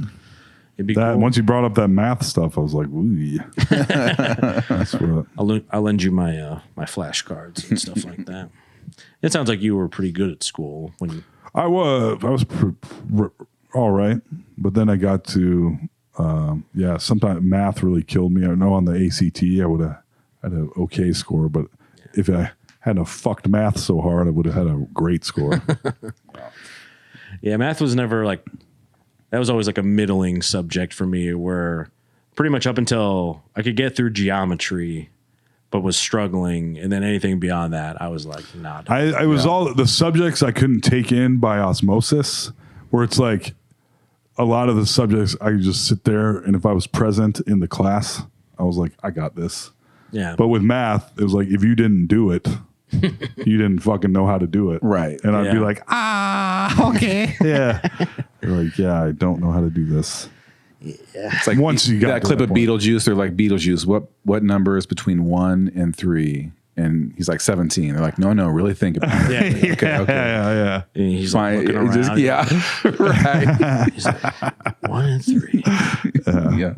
It'd be That cool. once you brought up that math stuff, I was like, ooh. That's what. I'll lend you my my flashcards and stuff like that. It sounds like you were pretty good at school when you. I was all right, but then I got to sometimes math really killed me. I know on the ACT I would have had an okay score, but if I hadn't fucked math so hard, I would have had a great score. Yeah, math was never like. That was always like a middling subject for me, where pretty much up until I could get through geometry, but was struggling, and then anything beyond that, I was like, nah. I was all the subjects I couldn't take in by osmosis, where it's like a lot of the subjects I could just sit there, and if I was present in the class, I was like, I got this. Yeah, But with math, it was like if you didn't do it, you didn't fucking know how to do it. Right. And I'd be Yeah. like, okay. Yeah. You're like, yeah, I don't know how to do this. It's like Once you got that to clip that of point. Beetlejuice. They're like, Beetlejuice, what number is between 1 and 3? And he's like 17. They're like, no, really think about it. yeah. Okay. Yeah. And he's Fine. like looking It just- around. yeah. Right. He's like, 1 and 3. Yeah.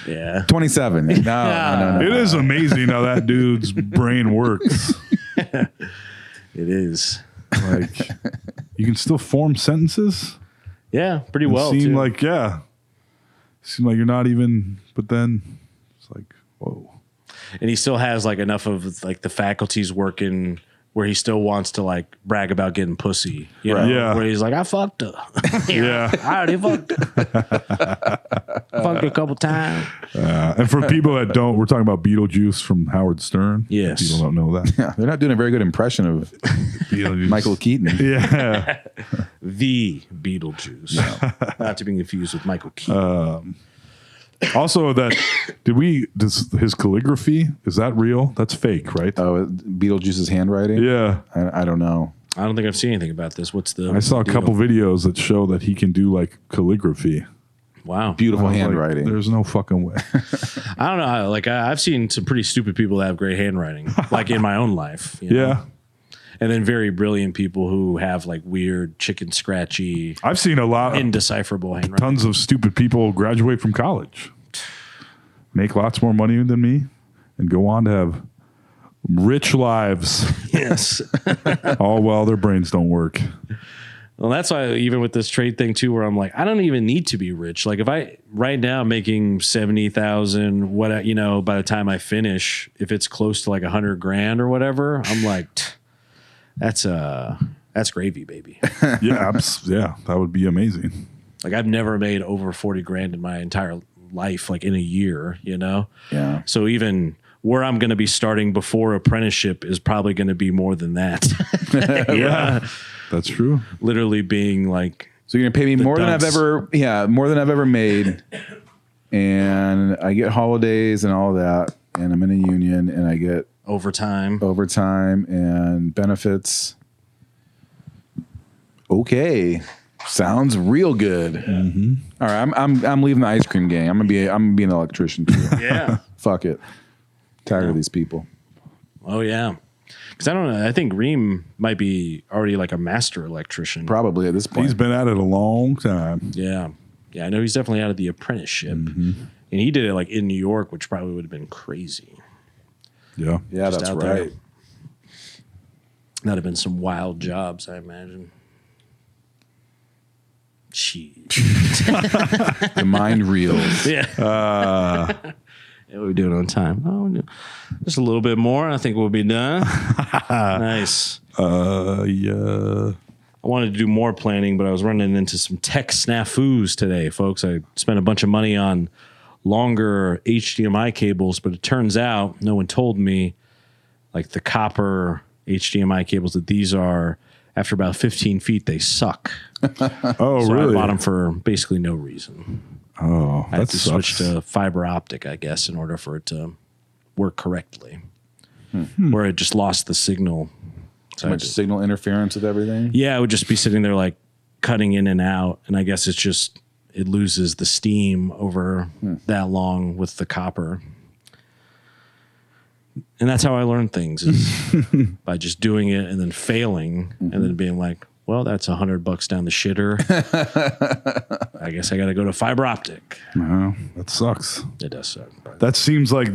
Yeah. 27. No. It is amazing how that dude's brain works. It is. Like, you can still form sentences. Yeah, pretty And well. seem too. like seem like you're not even. But then it's like, whoa. And he still has like enough of like the faculties working where he still wants to like brag about getting pussy. You know? Yeah. Where he's like, I fucked her. Yeah. I already fucked her. Fucked her a couple times. And for people that don't, we're talking about Beetlejuice from Howard Stern. Yes. People don't know that. Yeah, they're not doing a very good impression of Beetlejuice. Michael Keaton. Yeah. The Beetlejuice. Not to be confused with Michael Keaton. Also, his calligraphy, is that real? That's fake, right? Oh, Beetlejuice's handwriting? Yeah. I don't know. I don't think I've seen anything about this. What's the I saw a deal? couple videos that show that he can do like calligraphy. Wow. Beautiful I was like, handwriting. there's no fucking way. I don't know. Like I've seen some pretty stupid people that have great handwriting, like in my own life. You know? Yeah. And then very brilliant people who have like weird chicken scratchy, I've seen a lot, indecipherable handwriting. tons of stupid people graduate from college, make lots more money than me, and go on to have rich lives, Yes. all while their brains don't work. Well, that's why even with this trade thing too, where I'm like, I don't even need to be rich. Like if I right now making 70,000, by the time I finish, if it's close to like $100,000 or whatever, I'm like, that's gravy, baby. Yeah, yeah, that would be amazing. Like I've never made over 40 grand in my entire life, like in a year, Yeah. So even where I'm going to be starting before apprenticeship is probably going to be more than that. Yeah, that's true. Literally being like, So you're gonna pay me more than I've dunce. ever made, and I get holidays and all that, and I'm in a union, and I get overtime. overtime and benefits. Okay, sounds real good. Mm-hmm. All right, I'm leaving the ice cream gang. I'm gonna be an electrician too. Yeah. Fuck it. Tired of these people. Oh yeah. Because I don't know. I think Reem might be already like a master electrician. Probably at this point. He's been at it a long time. Yeah. Yeah. I know he's definitely out of the apprenticeship. And he did it like in New York, which probably would have been crazy. Yeah, Yeah, Just that's out there. right. That'd have been some wild jobs, I imagine. Jeez. The mind reels. Yeah. Yeah, we're doing it on time. Oh, no. Just a little bit more. I think we'll be done. Nice. yeah. I wanted to do more planning, but I was running into some tech snafus today, folks. I spent a bunch of money on longer HDMI cables, but it turns out no one told me, like the copper HDMI cables that these are, after about 15 feet, they suck. Oh, So really? I bought them for basically no reason. Oh, I had that to sucks. switch to fiber optic, I guess, in order for it to work correctly. Where it just lost the signal. So Too I much had to- signal interference with everything. yeah, it would just be sitting there like cutting in and out, and I guess it loses the steam over that long with the copper. And that's how I learn things, is by just doing it and then failing and then being like, well, that's $100 down the shitter. I guess I got to go to fiber optic. That sucks. It does suck. But That seems like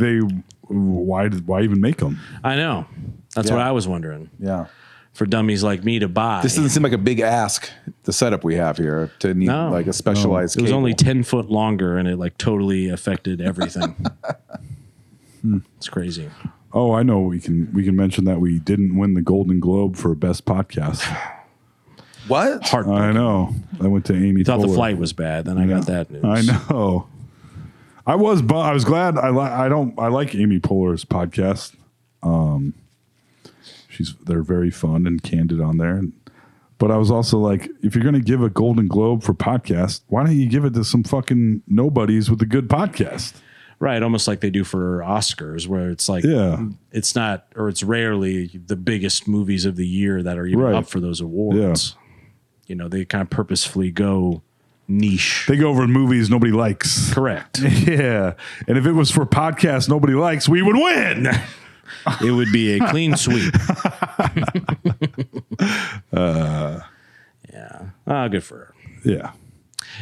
why even make them? I know. That's what I was wondering. Yeah. For dummies like me to buy. This doesn't seem like a big ask, the setup we have here, to need No. like a specialized It was cable. only 10 foot longer, and it like totally affected everything. It's crazy. Oh, I know. We can mention that we didn't win the Golden Globe for best podcast. What? Heartbreaking. I know. I went to Amy. Thought the Poehler. flight was bad. Then I got that news. I know. I was glad. I like Amy Poehler's podcast. They're very fun and candid on there. But I was also like, if you're going to give a Golden Globe for podcast, why don't you give it to some fucking nobodies with a good podcast? Right, almost like they do for Oscars, where it's like, it's not, or it's rarely the biggest movies of the year that are even up for those awards. You know, they kind of purposefully go niche. They go over movies nobody likes. Correct. Yeah. And if it was for podcasts nobody likes, we would win. It would be a clean sweep. Yeah. Good for her. Yeah.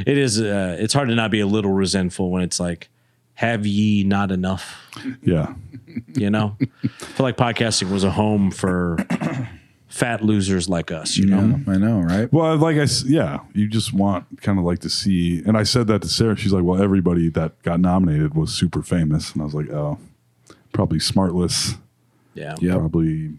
It is. It's hard to not be a little resentful when it's like, have ye not enough? Yeah. You know? I feel like podcasting was a home for fat losers like us, you know? I know, right? Well, you just want kind of like to see, and I said that to Sarah. She's like, well, everybody that got nominated was super famous. And I was like, oh, probably Smartless. Yeah. Probably,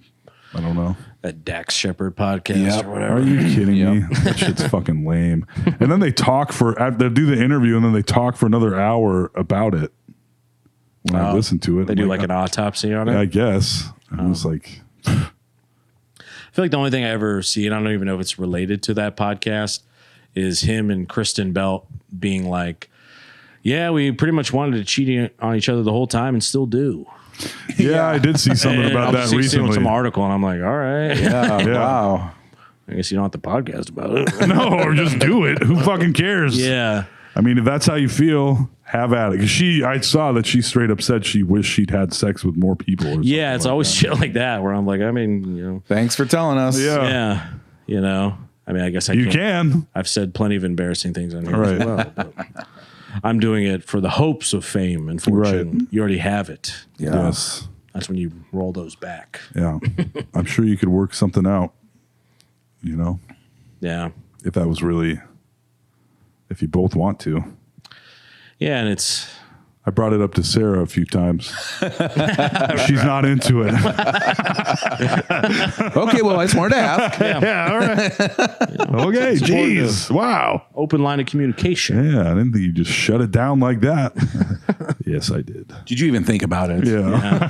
I don't know. That Dax Shepard podcast or whatever. Are you kidding me? That shit's fucking lame. And then they talk they do the interview and then they talk for another hour about it. When I listen to it, They do like an autopsy on it? I guess. And I was like, I feel like the only thing I ever see, and I don't even know if it's related to that podcast, is him and Kristen Bell being like, yeah, we pretty much wanted to cheat on each other the whole time and still do. yeah, I did see something about that recently. Some article, and I'm like, all right. Yeah. Wow. I guess you don't have to podcast about it. No, or just do it. Who fucking cares? Yeah. I mean, if that's how you feel, have at it. Because I saw that she straight up said she wished she'd had sex with more people. Or Yeah, it's like always that. shit like that where I'm like, I mean, you know. Thanks for telling us. Yeah. You know, I mean, I guess You can. I've said plenty of embarrassing things on here Right. as well. But I'm doing it for the hopes of fame and fortune. Right. You already have it. Yeah. Yes. That's when you roll those back. Yeah. I'm sure you could work something out, you know, Yeah. if that was really, if you both want to. Yeah, and it's I brought it up to Sarah a few times. She's not into it. Okay, well, I just wanted to ask. Yeah, all right. Okay, jeez. Wow. open line of communication. Yeah, I didn't think you just shut it down like that. Yes, I did. Did you even think about it? Yeah.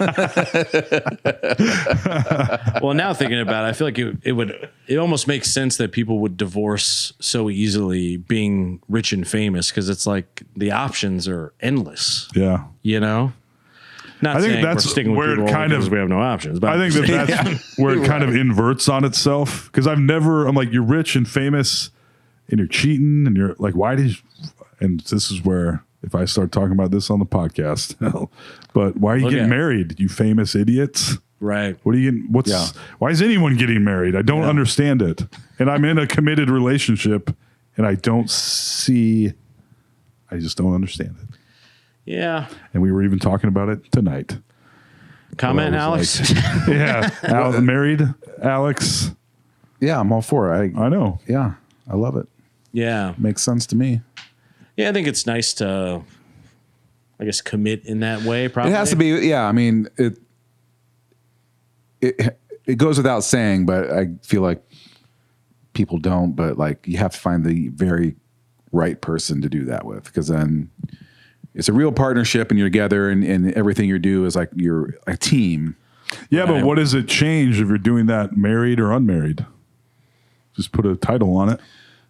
Well, now thinking about it, I feel like it almost makes sense that people would divorce so easily being rich and famous because it's like the options are endless, Yeah. you know? Not I think saying that's we're sticking with where it people kind of- because we have no options. But I think that's where it kind of inverts on itself. Because I'm like, you're rich and famous and you're cheating and you're like, and this is where, if I start talking about this on the podcast, but why are you getting married, you famous idiots? right. What are you getting? Why is anyone getting married? I don't understand it. And I'm in a committed relationship and I just don't understand it. Yeah. And we were even talking about it tonight. Comment, I Alex. was Yeah. Married Alex. Yeah, I'm all for it. I know. Yeah, I love it. Yeah. Makes sense to me. Yeah, I think it's nice to, I guess, commit in that way. Probably It has to be. Yeah, I mean it goes without saying, but I feel like people don't. But like, you have to find the very right person to do that with, because then it's a real partnership, and you're together, and everything you do is like you're a team. Yeah, but what does it change if you're doing that married or unmarried? Just put a title on it.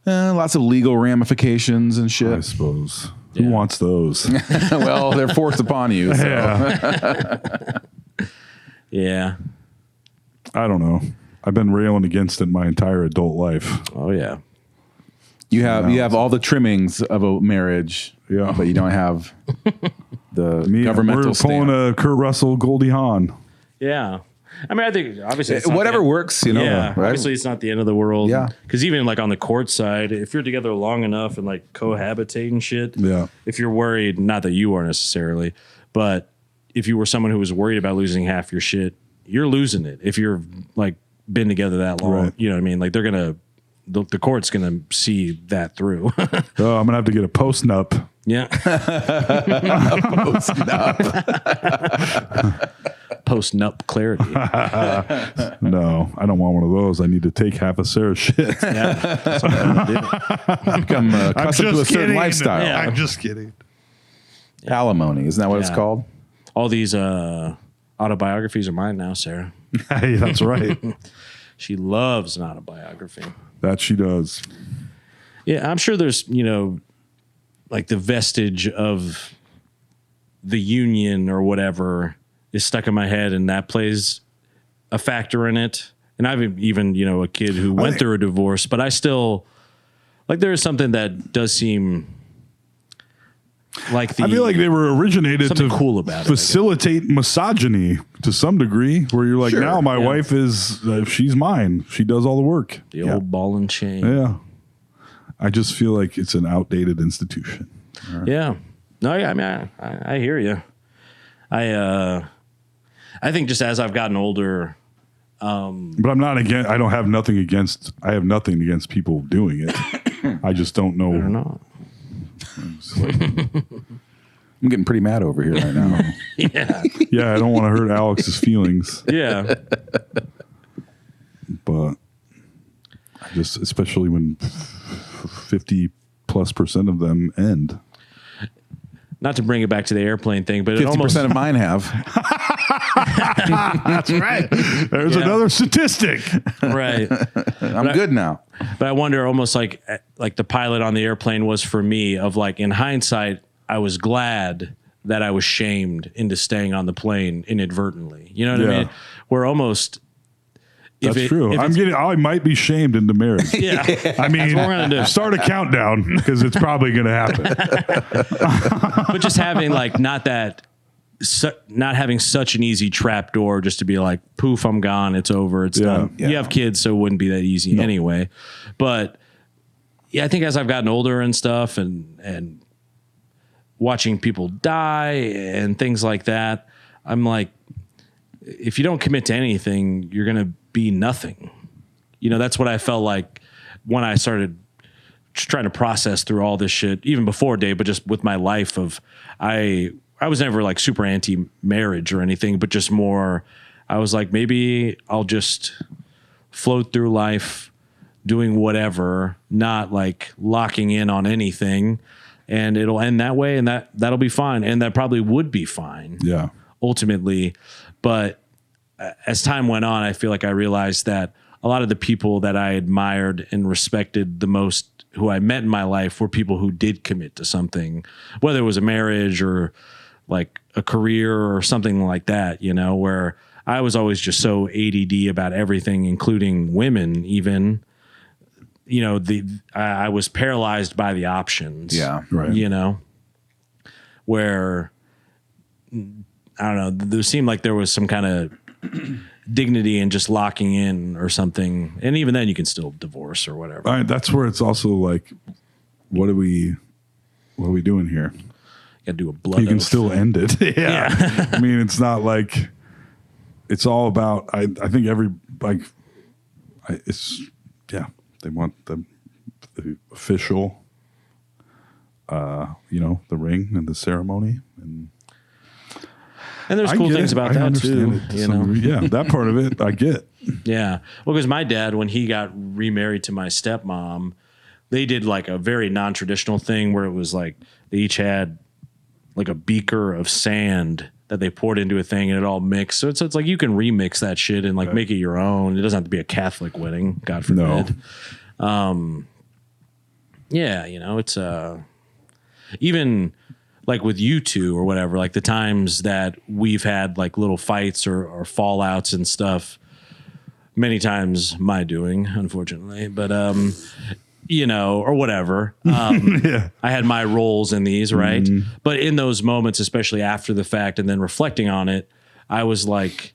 Lots of legal ramifications and I shit. suppose. Who wants those? Well, they're forced upon you. So. Yeah. Yeah. I don't know. I've been railing against it my entire adult life. Oh, yeah. You have all the trimmings of a marriage, Yeah. but you don't have the We're governmental pulling stamp. a Kurt Russell, Goldie Hawn. Yeah. I mean, I think obviously it's not Whatever the- works, you know. Yeah, right? obviously it's not the end of the world. Yeah. Because even like on the court side, if you're together long enough and like cohabitate and shit, Yeah. if you're worried, not that you are necessarily, but if you were someone who was worried about losing half your shit, you're losing it. If you're like been together that long, Right. you know what I mean? Like the court's gonna see that through. Oh, I'm gonna have to get a post nup. Yeah. Post nup clarity. No, I don't want one of those. I need to take half of Sarah's shit. Yeah. That's what I'm gonna do. Become accustomed to a certain lifestyle. Yeah. I'm just kidding. Alimony, isn't that what it's Yeah. called? All these autobiographies are mine now, Sarah. Hey, that's right. She loves an autobiography. That she does. Yeah, I'm sure there's, like the vestige of the union or whatever is stuck in my head, and that plays a factor in it. And I've even, a kid who went through a divorce, but I still, like, there is something that does seem like I feel like they were originated something to cool about it, I guess. facilitate misogyny to some degree, where you're like, Sure, now my yeah. wife is, she's mine. She does all the work. the old ball and chain. Yeah. I just feel like it's an outdated institution. Yeah. No, I mean, I hear you. I think just as I've gotten older, But I'm not against, I have nothing against people doing it. I just don't know. I don't know. I'm getting pretty mad over here right now. Yeah. Yeah, I don't want to hurt Alex's feelings, Yeah. but I just, especially when 50+% of them end. Not to bring it back to the airplane thing, but it 50% almost of mine have. That's right. There's Yeah. another statistic. right. I'm good now. But I wonder almost like the pilot on the airplane was for me of like in hindsight, I was glad that I was shamed into staying on the plane inadvertently. You know what I Yeah. mean? We're almost That's true. if it's- I might be shamed into marriage. Yeah. I mean, what we're gonna do. start a countdown because it's probably going to happen. But just having like not having such an easy trap door just to be like, poof, I'm gone. It's over. It's Yeah. done. Yeah. You have kids, so it wouldn't be that easy anyway. But yeah, I think as I've gotten older and stuff and watching people die and things like that, I'm like, if you don't commit to anything, you're going to be nothing. That's what I felt like when I started trying to process through all this shit, even before Dave, but just with my life of, I was never like super anti-marriage or anything, but just more, I was like, maybe I'll just float through life doing whatever, not like locking in on anything, and it'll end that way, and that'll be fine, and that probably would be fine. Yeah. Ultimately. But as time went on, I feel like I realized that a lot of the people that I admired and respected the most who I met in my life were people who did commit to something, whether it was a marriage or like a career or something like that, where I was always just so ADD about everything, including women, even, I was paralyzed by the options. Yeah. Right. Where I don't know, there seemed like there was some kind of dignity in just locking in or something. And even then you can still divorce or whatever. All right, that's where it's also like, what are we doing here? You gotta do a blood You can oath. still end it. Yeah. I mean, it's not like it's all about, I think they want the official, the ring and the ceremony. And there's I cool get things it. about I that understand too. it to some degree. Yeah, that part of it I get. Yeah. Well, because my dad, when he got remarried to my stepmom, they did like a very non-traditional thing where it was like they each had like a beaker of sand that they poured into a thing and it all mixed. So it's like you can remix that shit and like make it your own. It doesn't have to be a Catholic wedding, God forbid. Yeah, it's even like with you two or whatever, like the times that we've had like little fights or fallouts and stuff, many times my doing, unfortunately. But or whatever. Yeah. I had my roles in these, right? But in those moments, especially after the fact and then reflecting on it, I was like,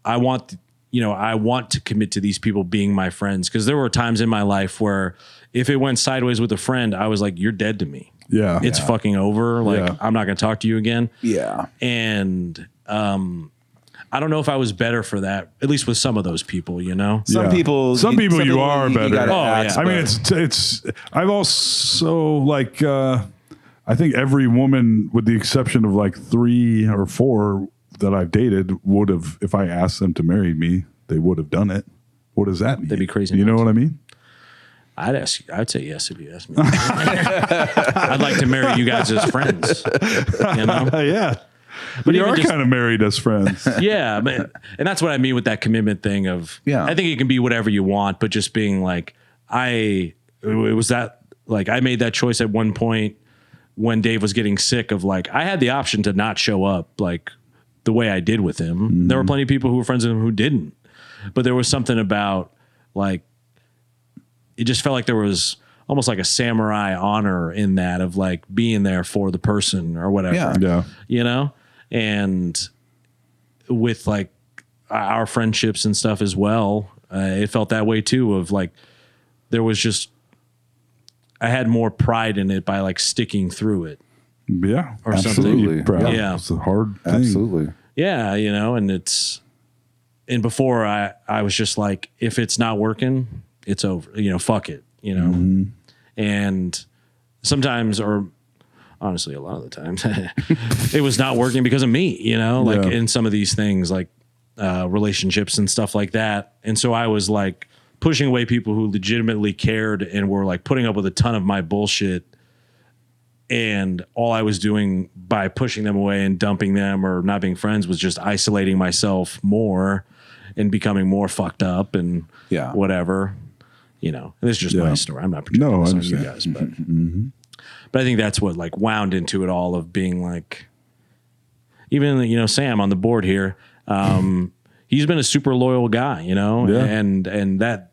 I want to commit to these people being my friends. Because there were times in my life where if it went sideways with a friend, I was like, you're dead to me. Yeah. It's fucking over. Like, I'm not going to talk to you again. Yeah. And I don't know if I was better for that, at least with some of those people, Some people you are better. gotta Oh, ask, yeah. I mean, it's. I've also like. I think every woman, with the exception of like 3 or 4 that I've dated, would have, if I asked them to marry me, they would have done it. What does that mean? They'd be crazy You know not what I mean? I'd say yes if you asked me. I'd like to marry you guys as friends. Yeah. But you even are just- kind of married as friends. Yeah, and that's what I mean with that commitment thing of. Yeah. I think it can be whatever you want, but just being like, it was that, like, I made that choice at one point when Dave was getting sick of, like, I had the option to not show up like the way I did with him. There were plenty of people who were friends with him who didn't, but there was something about, like, it just felt like there was almost like a samurai honor in that of like being there for the person or whatever. Yeah. And with like our friendships and stuff as well, it felt that way too, of like, there was just, I had more pride in it by like sticking through it. Yeah. Or Absolutely. something. Proud. Yeah. It's a hard thing. Absolutely. Yeah. And before I was just like, if it's not working, it's over, fuck it, and sometimes, or honestly, a lot of the times it was not working because of me, like in some of these things, like relationships and stuff like that. And so I was like pushing away people who legitimately cared and were like putting up with a ton of my bullshit. And all I was doing by pushing them away and dumping them or not being friends was just isolating myself more and becoming more fucked up and whatever, and this is just my story. I'm not projecting this on you guys, but I think that's what like wound into it all of being like, even, Sam on the board here, he's been a super loyal guy, and that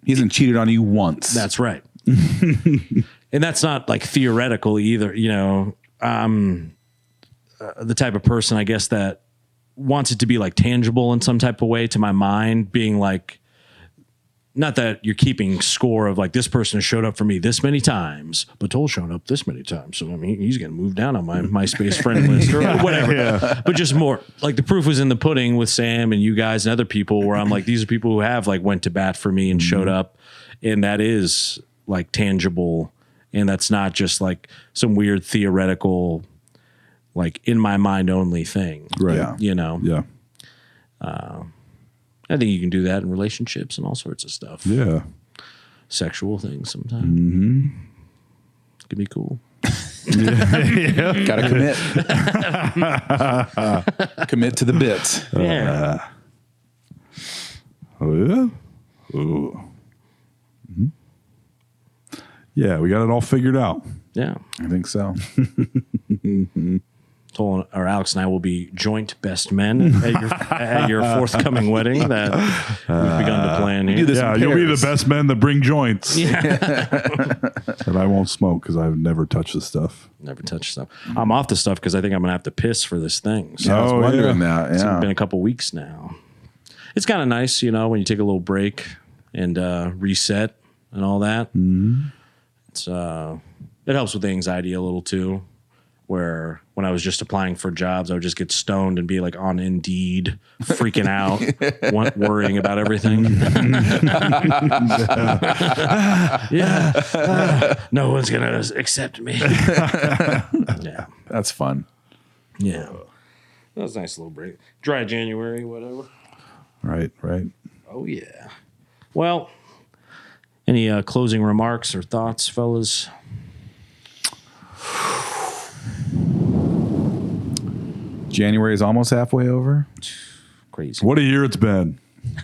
he hasn't cheated on you once. that's right. And that's not like theoretical either. The type of person, I guess, that wants it to be like tangible in some type of way to my mind, being like, not that you're keeping score of like, this person has showed up for me this many times, but Toll's shown up this many times. So, I mean, he's going to move down on my MySpace friend list or whatever. But just more like the proof was in the pudding with Sam and you guys and other people where I'm like, these are people who have like went to bat for me and showed up. And that is like tangible. And that's not just like some weird theoretical, like in my mind only thing. Right. Yeah. Yeah. I think you can do that in relationships and all sorts of stuff. Yeah. Sexual things sometimes. It can be cool. Gotta commit. Commit to the bits. Yeah. Oh, yeah? Ooh. Yeah, we got it all figured out. Yeah. I think so. Toll or Alex and I will be joint best men at your forthcoming wedding that we've begun to plan here. Do this Yeah, in you'll be the pairs. best men that bring joints. Yeah. And I won't smoke because I've never touched this stuff. Never touch stuff. I'm off the stuff because I think I'm going to have to piss for this thing. So I was Oh, wondering yeah. that. it's Yeah. been a couple weeks now. It's kind of nice, when you take a little break and reset and all that. It's it helps with the anxiety a little too. Where when I was just applying for jobs, I would just get stoned and be like on Indeed, freaking out, worrying about everything. No one's gonna accept me. Yeah, That's fun. yeah. That was a nice little break. Dry January, whatever. Right. Oh yeah. Well, any closing remarks or thoughts, fellas? January is almost halfway over. Crazy. What a year it's been.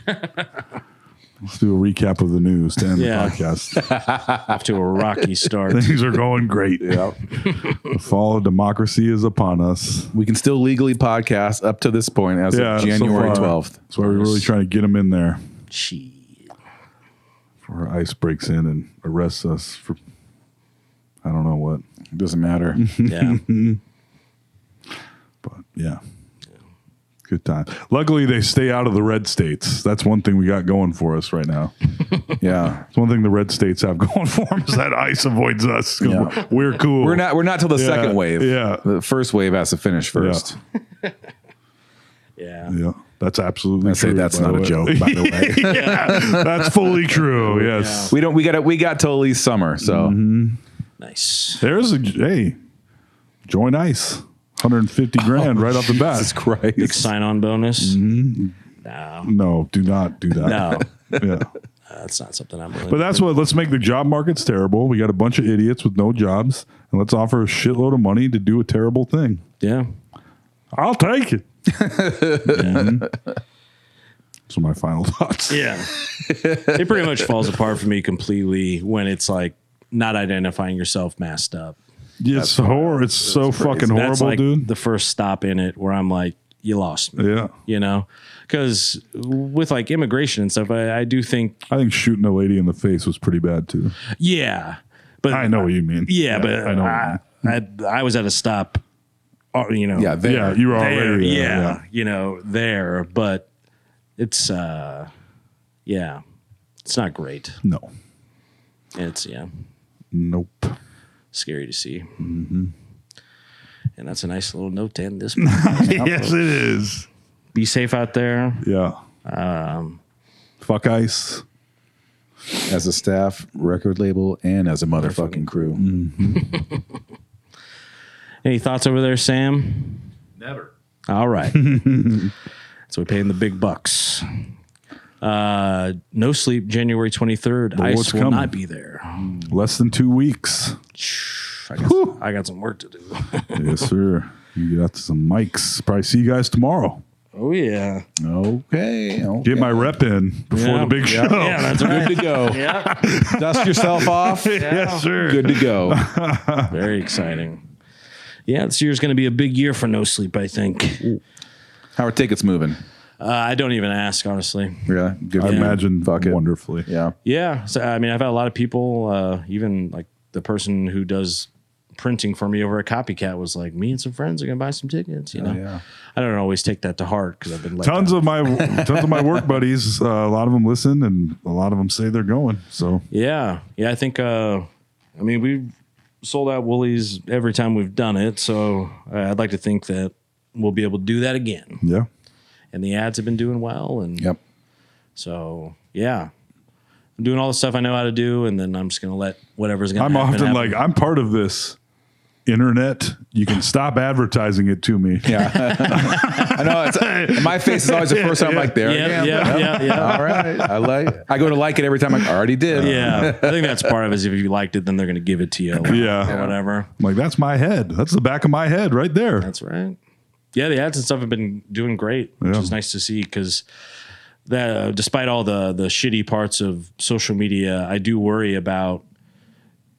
Let's do a recap of the news to end Yeah. the podcast. Off to a rocky start. Things are going great. Yep. The fall of democracy is upon us. We can still legally podcast up to this point as of January so far. 12th. That's why we're really trying to get them in there. Shit. before ICE breaks in and arrests us for I don't know what. It doesn't matter. Yeah. But yeah. Good time. Luckily, they stay out of the red states. That's one thing we got going for us right now. Yeah. It's one thing the red states have going for them is that ICE avoids us. 'Cause Yeah. we're cool. We're not till the second wave. Yeah. The first wave has to finish first. Yeah. Yeah. That's absolutely I say true. that's by not the a way. joke, by the way. Yeah, that's fully true. Yes. We got till at least summer. So Nice. There's hey, join ICE. 150 grand right off the bat. Jesus Big Christ. sign-on bonus. No, No, do not do that. no, Yeah. that's not something I'm willing. But that's what, let's make the job markets terrible. We got a bunch of idiots with no jobs, and let's offer a shitload of money to do a terrible thing. Yeah. I'll take it. Yeah. So my final thoughts. Yeah. It pretty much falls apart for me completely when it's like not identifying yourself masked up. It's horror. It's so fucking horrible, That's like dude. the first stop in it where I'm like, you lost me. Yeah. You know? Because with like immigration and stuff, I do think, I think shooting a lady in the face was pretty bad too. yeah. But I know what you mean. Yeah, but I know. I was at a stop, you know. Yeah, there. Yeah, you were there, already there. yeah, you know, there. But it's, yeah, it's not great. No. It's, yeah, Nope. scary to see. Mm-hmm. And that's a nice little note to end this. Yes, it is. Be safe out there. Yeah. Fuck ICE. As a staff, record label, and as a motherfucking crew. Any thoughts over there, Sam? Never. All right. So we're paying the big bucks. No Sleep, January 23rd. what's ICE will coming? not be there. Less than 2 weeks. I got some work to do. Yes, sir. You got some mics. Probably see you guys tomorrow. Oh, yeah. Okay. Get my rep in before the big show. Yeah, that's right. Good to go. Yeah. Dust yourself off. Yes, sir. Good to go. Very exciting. Yeah, this year's going to be a big year for No Sleep, I think. How are tickets moving? I don't even ask, honestly. Really? Good. I imagine Fuck it. wonderfully. Yeah. Yeah. So, I mean, I've had a lot of people, even like the person who does printing for me over at Copycat was like, me and some friends are going to buy some tickets, you know? Yeah. I don't always take that to heart because I've been like, Tons of my work buddies, a lot of them listen, and a lot of them say they're going. So yeah. I think, I mean, we've sold out Woolies every time we've done it. So I'd like to think that we'll be able to do that again. yeah, And the ads have been doing well. And Yep. so, yeah. I'm doing all the stuff I know how to do, and then I'm just going to let whatever's going to I'm happen. often happen. like, I'm part of this internet. You can stop advertising it to me. Yeah. I know. My face is always the first time I'm like, there. Yeah, again. yeah. All right. I go to like it every time. I already did. Yeah, I think that's part of it. Is if you liked it, then they're going to give it to you. Yeah. or whatever. I'm like, that's my head. That's the back of my head right there. That's right. Yeah, the ads and stuff have been doing great, which Yeah. is nice to see because that, despite all the shitty parts of social media, I do worry about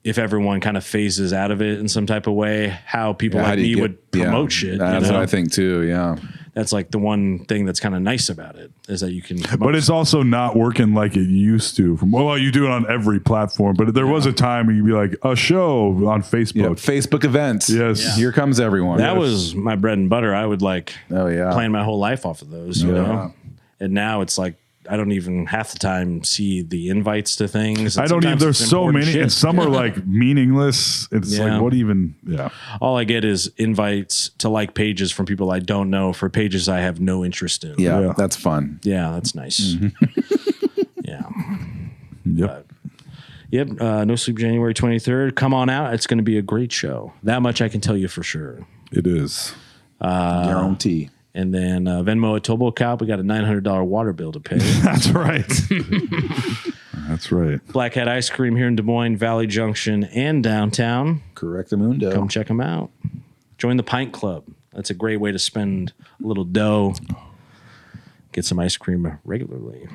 if everyone kind of phases out of it in some type of way, how people How like do you me would promote shit. That's you know? what I think too. Yeah. That's like the one thing that's kind of nice about it is that you can. But it's also not working like it used to. Well, you do it on every platform, but there was a time where you'd be like, a show on Facebook. Yeah. Facebook events. Yes. Yeah. Here comes everyone. that was my bread and butter. I would like Oh yeah. plan my whole life off of those, you Yeah. know? And now it's like, I don't even half the time see the invites to things. And I don't even, sometimes there's it's so important many, shit. and some are like meaningless. It's Yeah. like, what even, yeah. All I get is invites to like pages from people I don't know for pages I have no interest in. Yeah, Yeah. that's fun. Yeah, that's nice. Yeah. Yep. Yep. No Sleep January 23rd. Come on out. It's going to be a great show. That much I can tell you for sure. It is. Guarantee. And then Venmo at Tobo Cop. We got a $900 water bill to pay. That's right. That's right. Black Hat Ice Cream here in Des Moines, Valley Junction, and downtown. Correct the mundo. Come check them out. Join the Pint Club. That's a great way to spend a little dough. Get some ice cream regularly.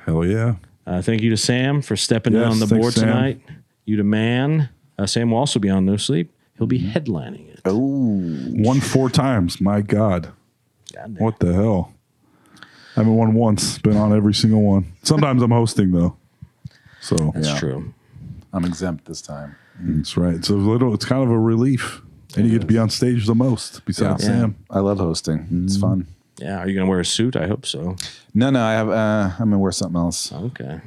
Hell yeah. Thank you to Sam for stepping in Yes, on the thanks, board Sam. tonight. You to Man. Sam will also be on No Sleep. He'll be headlining it. Won 4 times. My God. God damn. What the hell? I haven't won once. Been on every single one. Sometimes I'm hosting though. So That's Yeah. true. I'm exempt this time. that's right. It's kind of a relief. And you get to be on stage the most besides Yeah. Sam. I love hosting. It's fun. Yeah. Are you going to wear a suit? I hope so. No, I have. I'm gonna wear something else. Okay.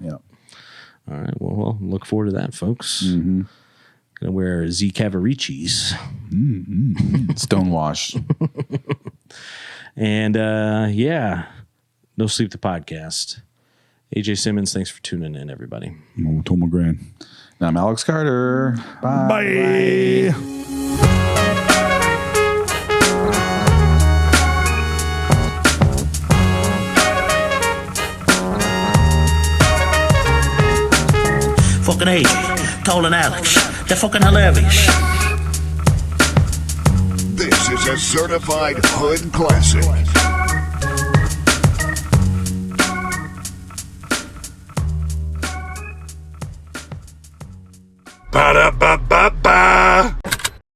Yeah. All right. Well, look forward to that, folks. Gonna wear Z Cavaricis. Stonewash. And yeah, No Sleep the Podcast. AJ Simmons, thanks for tuning in, everybody. Tom McGran. Now I'm Alex Carter. Bye. Bye. Fucking AJ, Toll and Alex. They're fucking hilarious. This is a certified hood classic. Ba-da-ba-ba-ba.